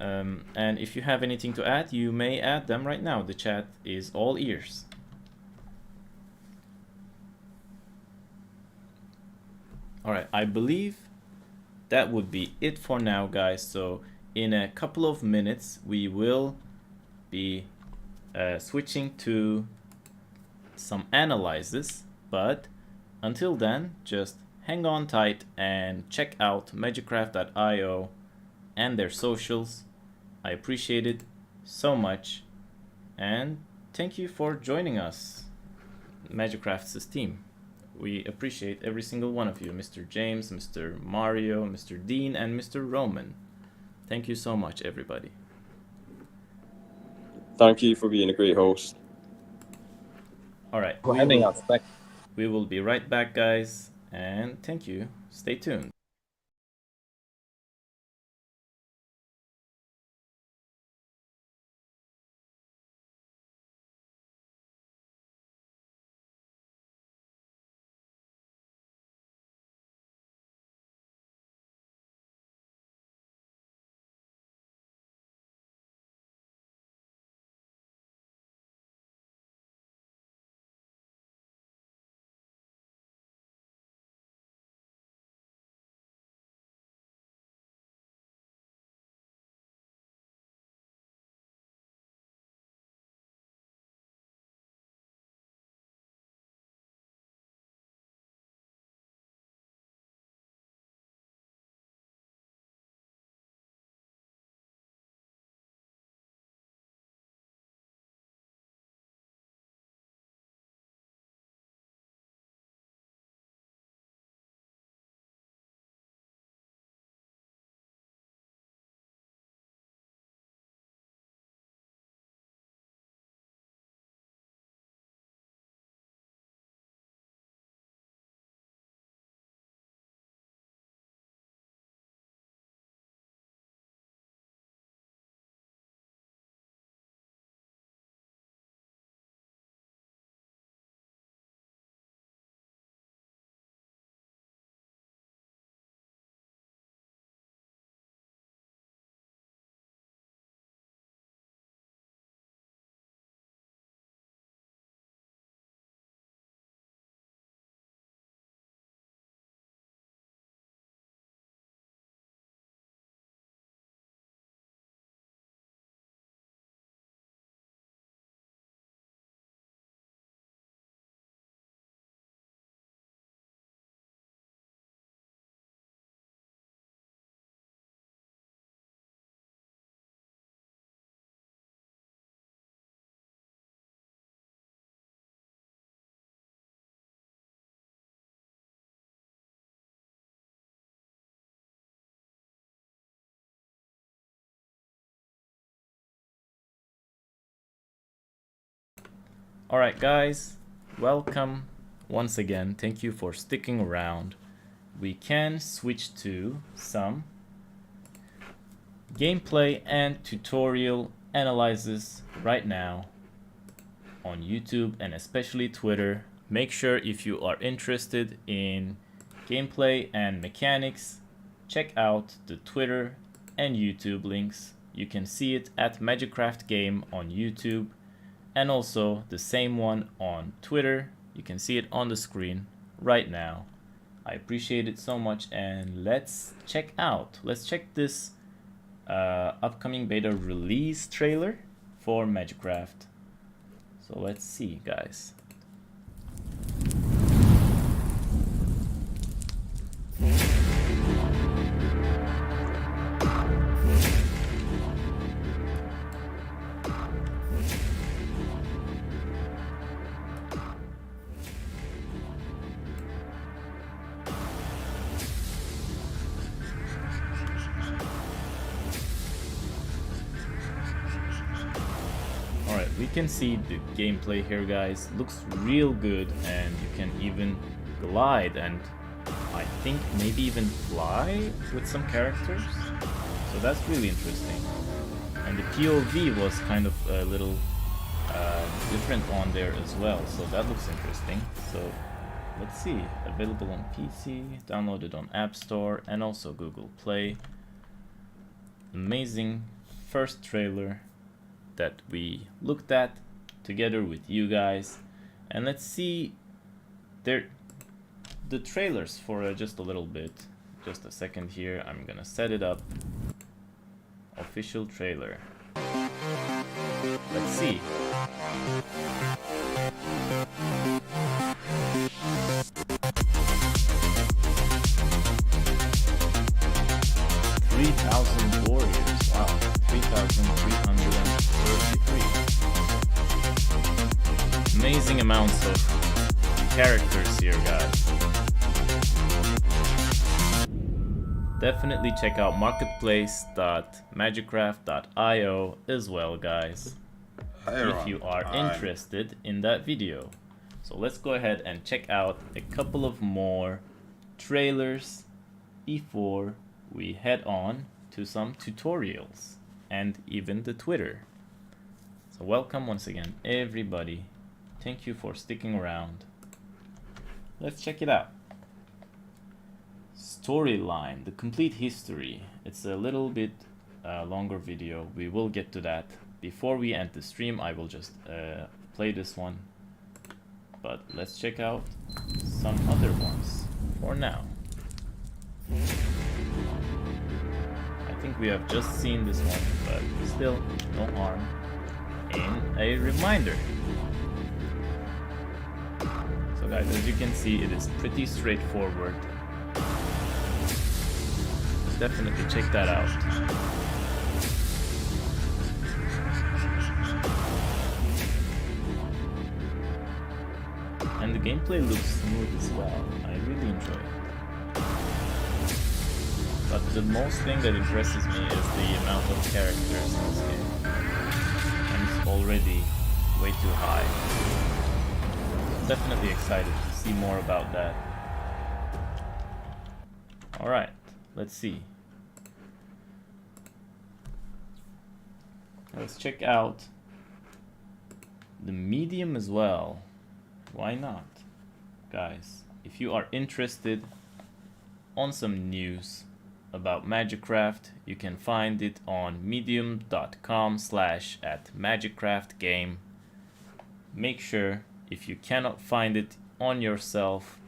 And if you have anything to add, you may add them right now. The chat is all ears. Alright, I believe that would be it for now, guys. So in a couple of minutes, we will be switching to some analysis, but until then, just hang on tight and check out MagicCraft.io and their socials. I appreciate it so much, and thank you for joining us, MagicCraft's team. We appreciate every single one of you, Mr. James, Mr. Mario, Mr. Dean, and Mr. Roman. Thank you so much, everybody. Thank you for being a great host. All right. For having us. Thanks. We will be right back, guys, and thank you. Stay tuned. Alright guys, welcome once again. Thank you for sticking around. We can switch to some gameplay and tutorial analysis right now on YouTube and especially Twitter. Make sure if you are interested in gameplay and mechanics, check out the Twitter and YouTube links. You can see it at MagicCraft Game on YouTube and also the same one on Twitter. You can see it on the screen right now. I appreciate it so much, and let's check this upcoming beta release trailer for MagicCraft. So let's see, guys. Alright, we can see the gameplay here, guys. Looks real good, and you can even glide and I think maybe even fly with some characters. So that's really interesting. And the POV was kind of a little different on there as well, so that looks interesting. So let's see, available on PC, downloaded on App Store and also Google Play. Amazing first trailer that we looked at together with you guys, and let's see the trailers for just a little bit. Just a second here, I'm gonna set it up. Official trailer. Let's see. $3,000 warriors. Wow, 3,333. Amazing amounts of characters here, guys. Definitely check out marketplace.magiccraft.io as well, guys, if you are interested in that video. So let's go ahead and check out a couple of more trailers before we head on to some tutorials and even the Twitter. So welcome once again, everybody. Thank you for sticking around. Let's check it out. Storyline, the complete history. It's a little bit longer video. We will get to that. Before we end the stream, I will just play this one. But let's check out some other ones for now. I think we have just seen this one, but still, no harm in a reminder. So guys, as you can see, it is pretty straightforward. Definitely check that out. And the gameplay looks smooth as well. I really enjoy it. But the most thing that impresses me is the amount of characters in this game. And it's already way too high. Definitely excited to see more about that. Alright, let's see. Let's check out the medium as well. Why not? Guys, if you are interested on some news about MagicCraft, you can find it on medium.com/@MagicCraftGame. Make sure, if you cannot find it on yourself,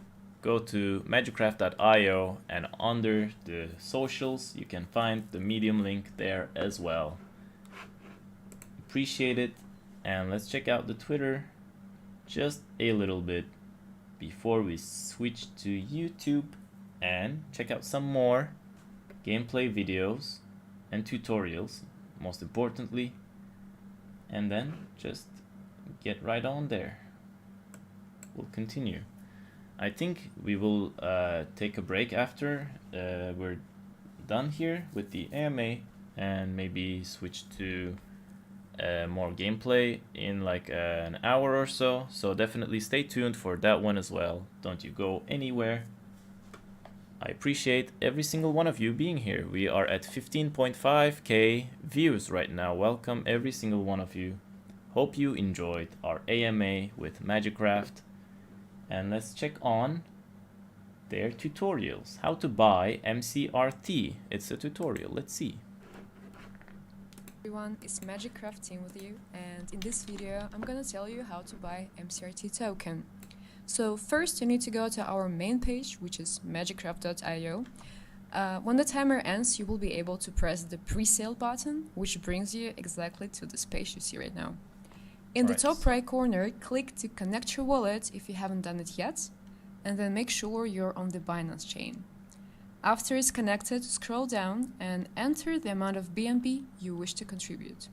go to MagicCraft.io, and under the socials you can find the Medium link there as well. Appreciate it, and let's check out the Twitter just a little bit before we switch to YouTube and check out some more gameplay videos and tutorials, most importantly, and then just get right on there. We'll continue. I think we will take a break after we're done here with the AMA and maybe switch to more gameplay in like an hour or so. So definitely stay tuned for that one as well. Don't you go anywhere. I appreciate every single one of you being here. We are at 15.5k views right now. Welcome every single one of you. Hope you enjoyed our AMA with MagicCraft. And let's check on their tutorials. How to buy MCRT. It's a tutorial. Let's see. Everyone, it's MagicCraft team with you, and in this video I'm gonna tell you how to buy MCRT token. So first you need to go to our main page, which is magiccraft.io. When the timer ends, you will be able to press the pre-sale button, which brings you exactly to this page you see right now. In the top right corner, click to connect your wallet if you haven't done it yet, and then make sure you're on the Binance chain. After it's connected, scroll down and enter the amount of BNB you wish to contribute.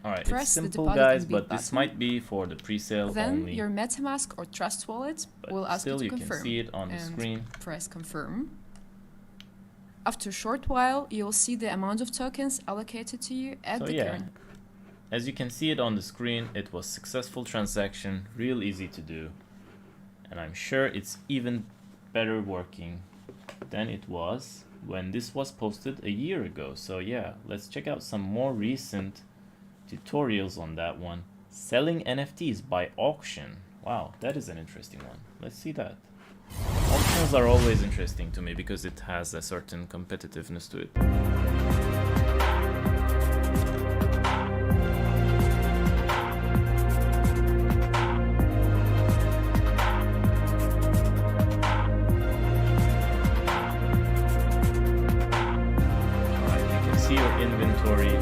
Alright, Press it's the simple deposit guys, and but bid this button. might be for the pre-sale Then only. your MetaMask or Trust wallet But will ask you still to you confirm. can see it on the and screen. press confirm. After a short while, you'll see the amount of tokens allocated to you at So the yeah, current. as you can see it on the screen, it was successful transaction, real easy to do. And I'm sure it's even better working than it was when this was posted a year ago. So yeah, let's check out some more recent tutorials on that one. Selling NFTs by auction. Wow, that is an interesting one. Let's see that. Auctions are always interesting to me because it has a certain competitiveness to it. Alright, you can see your inventory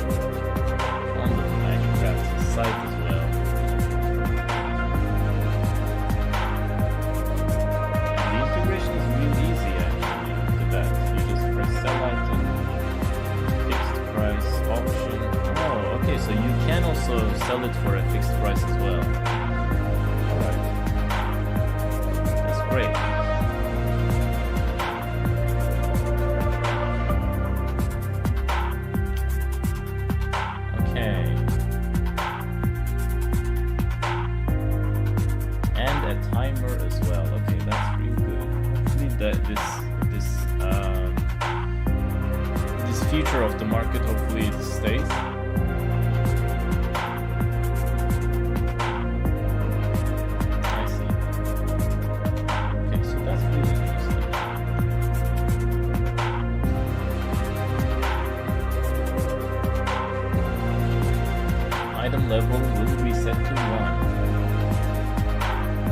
on the MagicCraft site as well. And the integration is really easy actually. Look at that. You just press sell item, fixed price, auction. Oh, okay, so you can also sell it for a fixed price as well. Alright. That's great. Okay. And a timer as well. Okay, that's real good. Hopefully that this feature of the market hopefully it stays. I see. Okay, so that's really interesting. Item level will reset to 1.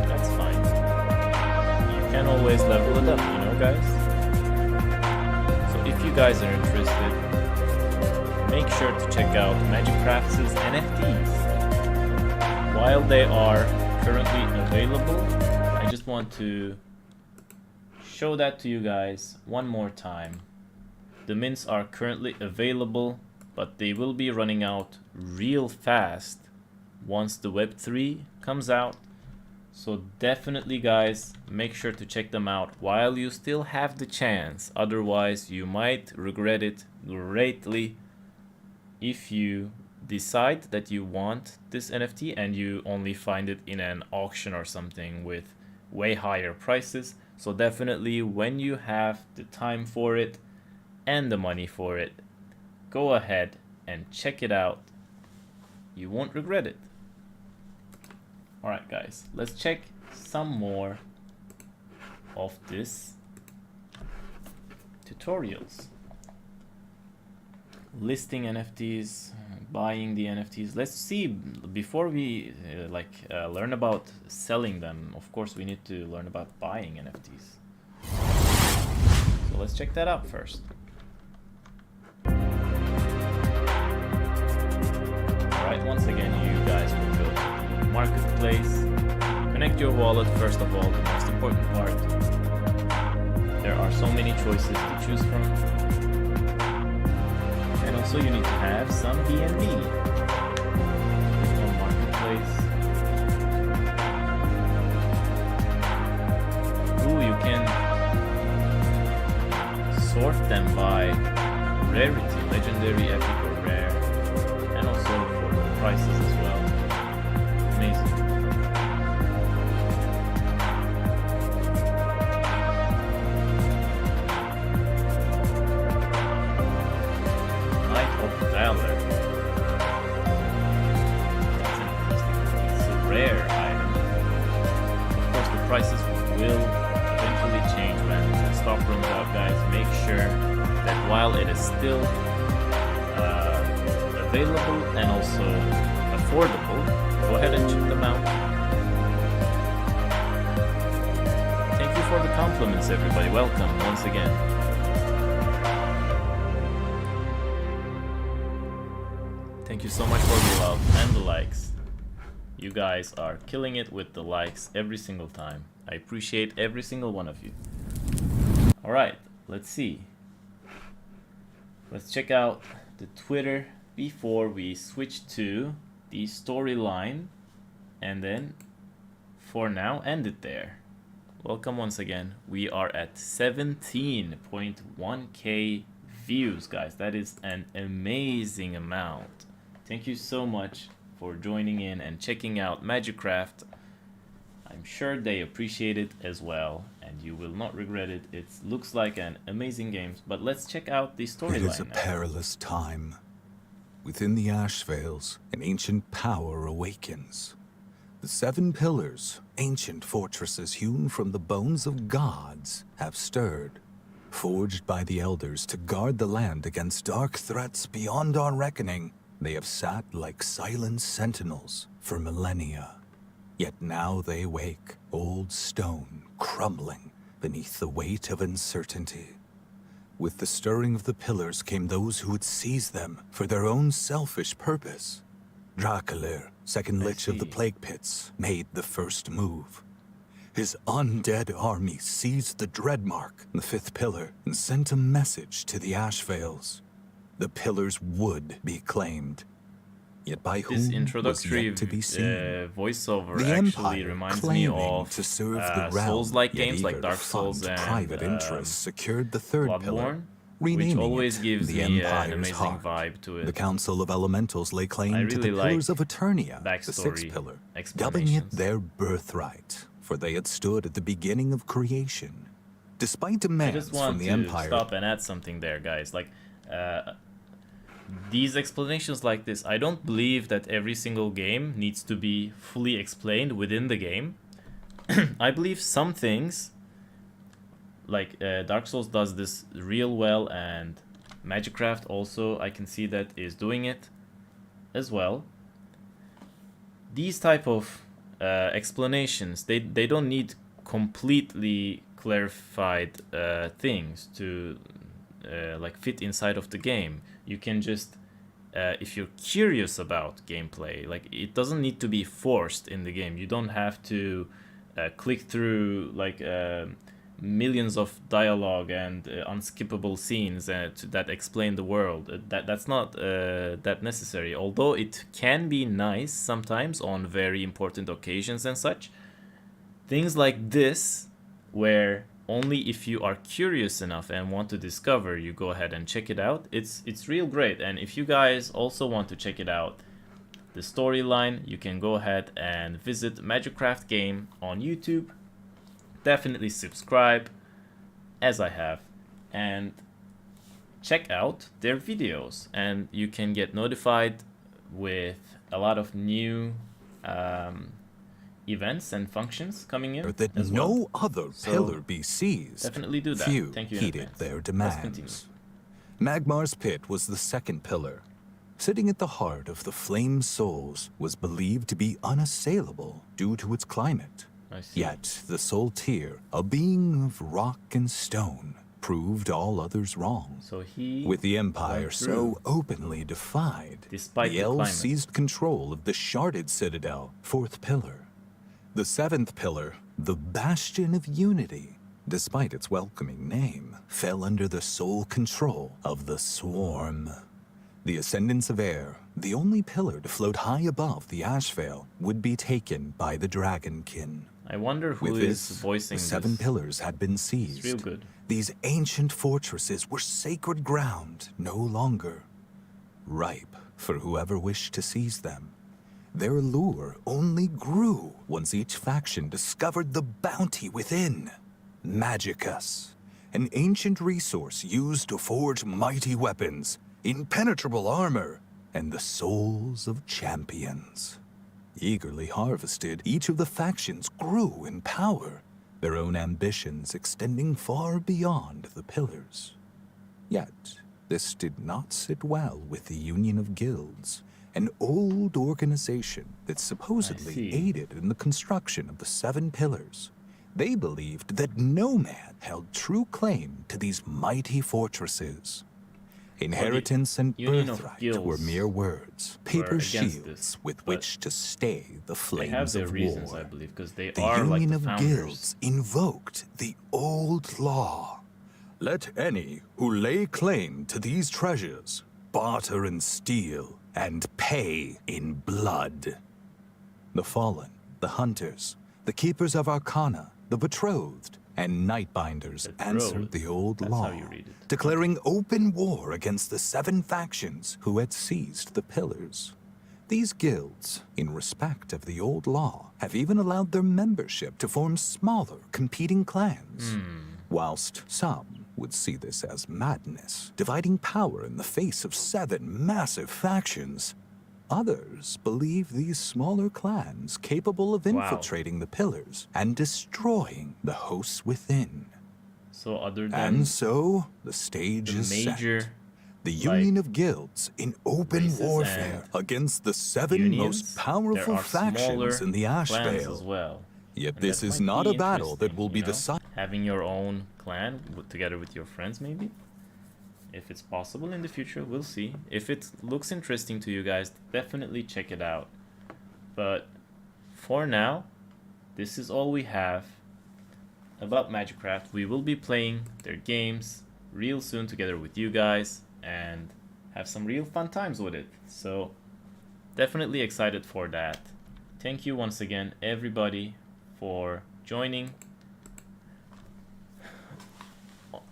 That's fine. You can always level it up, you know, guys? So if you guys are interested, make sure to check out MagicCraft's NFTs. While they are currently available, I just want to show that to you guys one more time. The mints are currently available, but they will be running out real fast once the Web3 comes out. So definitely guys, make sure to check them out while you still have the chance. Otherwise you might regret it greatly if you decide that you want this NFT and you only find it in an auction or something with way higher prices. So definitely when you have the time for it and the money for it, go ahead and check it out. You won't regret it. Alright guys, let's check some more of this tutorials. Listing NFTs, buying the NFTs. Let's see, before we learn about selling them, of course we need to learn about buying NFTs. So let's check that out first. Alright, once again you guys will go to the marketplace, connect your wallet first of all, the most important part. There are so many choices to choose from. And also you need to have some BNB. Click on marketplace. Ooh, you can sort them by rarity, legendary, epic, or rare. And also for the prices as well. Amazing. Knight of Valor. That's interesting. It's a rare item. Of course, the prices will eventually change when the stock runs out, guys. Make sure that while it is still available and also affordable, go ahead and check them out. Thank you for the compliments, everybody. Welcome once again. Thank you so much for the love and the likes. You guys are killing it with the likes every single time. I appreciate every single one of you. Alright, let's see. Let's check out the Twitter before we switch to the storyline, and then for now end it there. Welcome once again. We are at 17.1k views, guys. That is an amazing amount. Thank you so much for joining in and checking out MagicCraft. I'm sure they appreciate it as well, and you will not regret it. It looks like an amazing game, but let's check out the storyline. It is a perilous time. Within the ash veils, an ancient power awakens. The 7 pillars, ancient fortresses hewn from the bones of gods, have stirred, forged by the elders to guard the land against dark threats beyond our reckoning. They have sat like silent sentinels for millennia. Yet now they wake, old stone crumbling beneath the weight of uncertainty. With the stirring of the pillars came those who would seize them for their own selfish purpose. Drakelir, second lich of the plague pits, made the first move. His undead army seized the Dreadmark, the 5th pillar, and sent a message to the ash veils. The pillars would be claimed. Yet by whom This introductory was yet to be seen. voiceover The actually Empire reminds me claiming of to serve the realm, Souls-like yet games like eager Dark to Souls fund and private interests secured the 3rd pillar, Bloodborne, renaming which always it gives the me an Empire's amazing heart. vibe to it. The Council of Elementals lay claim I to really the like pillars of Eternia, the backstory 6th pillar, dubbing it explanations. their birthright, for they had stood at the beginning of creation. Despite I demands just from want the to Empire, stop and add something there, guys. Like, these explanations like this, I don't believe that every single game needs to be fully explained within the game. I believe some things, like Dark Souls does this real well, and MagicCraft also, I can see that is doing it as well. These type of explanations, they don't need completely clarified things to like fit inside of the game. You can just if you're curious about gameplay, like, it doesn't need to be forced in the game. You don't have to click through like millions of dialogue and unskippable scenes that explain the world. That's not that necessary, although it can be nice sometimes on very important occasions and such. Things like this, where only if you are curious enough and want to discover, you go ahead and check it out. It's real great. And if you guys also want to check it out, the storyline, you can go ahead and visit MagicCraft Game on YouTube. Definitely subscribe, as I have, and check out their videos, and you can get notified with a lot of new events and functions coming in that as no well. other So pillar be seized. definitely do that. Few Thank you in heeded advance. their Let's continue. demands. Magmar's Pit was the 2nd pillar. Sitting at the heart of the Flame Souls, was believed to be unassailable due to its climate. I see. Yet the Soul Tier, a being of rock and stone, proved all others wrong. So he With the Empire went so through, openly defied, despite the the elves climate. seized control of the Sharded Citadel, 4th pillar. The 7th pillar, the Bastion of Unity, despite its welcoming name, fell under the sole control of the Swarm. The Ascendants of Air, the only pillar to float high above the Ashvale, would be taken by the Dragonkin. I wonder who With is this, voicing the 7 this. pillars had been It's real seized. good. These ancient fortresses were sacred ground, no longer ripe for whoever wished to seize them. their lure only grew once each faction discovered the bounty within. Magicus, an ancient resource used to forge mighty weapons, impenetrable armor, and the souls of champions. Eagerly harvested, each of the factions grew in power, their own ambitions extending far beyond the pillars. Yet, this did not sit well with the Union of Guilds, an old organization that supposedly aided in the construction of the 7 pillars. They believed that no man held true claim to these mighty fortresses. Inheritance and birthright were mere words, paper shields with which to stay the flames of reasons, war. I believe, because they The are Union like the of founders. Guilds invoked the old law. Let any who lay claim to these treasures barter in steel and pay in blood. The fallen, the hunters, the keepers of arcana, the betrothed, and nightbinders answered the old law, declaring open war against the 7 factions who had seized the pillars. These guilds, in respect of the old law, have even allowed their membership to form smaller, competing clans, whilst some would see this as madness, dividing power in the face of 7 massive factions. Others believe these smaller clans capable of infiltrating the pillars and destroying the hosts within. So other than And so, the stage is set. The Union of Guilds in open warfare against the 7 most powerful factions in the Ashvale. as well. Yet this is not a battle that will be decided. Having your own clan together with your friends, maybe? If it's possible in the future, we'll see. If it looks interesting to you guys, definitely check it out. But for now, this is all we have about MagicCraft. We will be playing their games real soon together with you guys and have some real fun times with it. So definitely excited for that. Thank you once again, everybody, for joining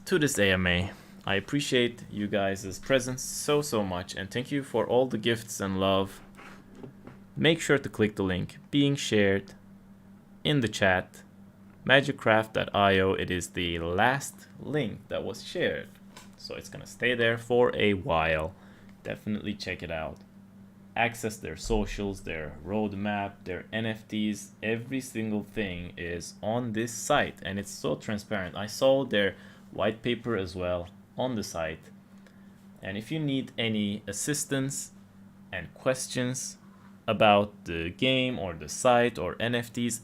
to this AMA. I appreciate you guys' presence so much, and thank you for all the gifts and love. Make sure to click the link being shared in the chat, MagicCraft.io. It is the last link that was shared, so it's gonna stay there for a while. Definitely check it out. Access their socials, their roadmap, their NFTs. Every single thing is on this site, and it's so transparent. I saw their white paper as well on the site, and if you need any assistance and questions about the game or the site or NFTs,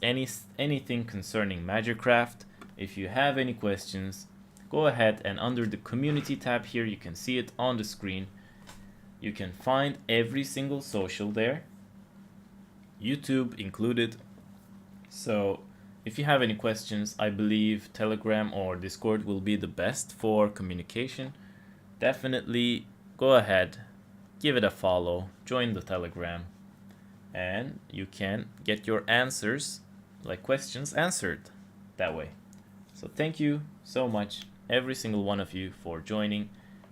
anything concerning MagicCraft, if you have any questions, go ahead and under the community tab here, you can see it on the screen. You can find every single social there, YouTube included. So if you have any questions, I believe Telegram or Discord will be the best for communication. Definitely go ahead, give it a follow, join the Telegram, and you can get your answers, like questions, answered that way. So thank you so much, every single one of you, for joining.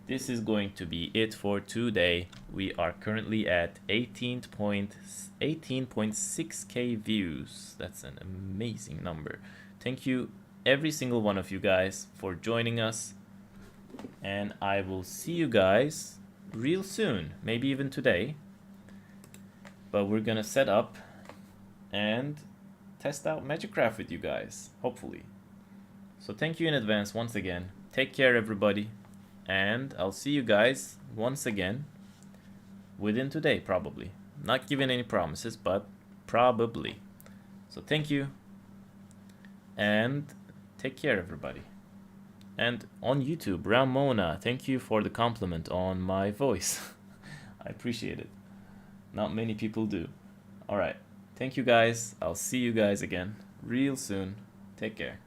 This is going to be it for today. We are currently at 18.6k views. That's an amazing number. Thank you, every single one of you guys, for joining us. And I will see you guys real soon, maybe even today. But we're gonna set up and test out MagicCraft with you guys, hopefully. So thank you in advance once again. Take care, everybody. And I'll see you guys once again within today, probably. Not giving any promises, but probably. So thank you. And take care, everybody. And on YouTube, Ramona, thank you for the compliment on my voice. I appreciate it. Not many people do. Alright. Thank you guys. I'll see you guys again real soon. Take care.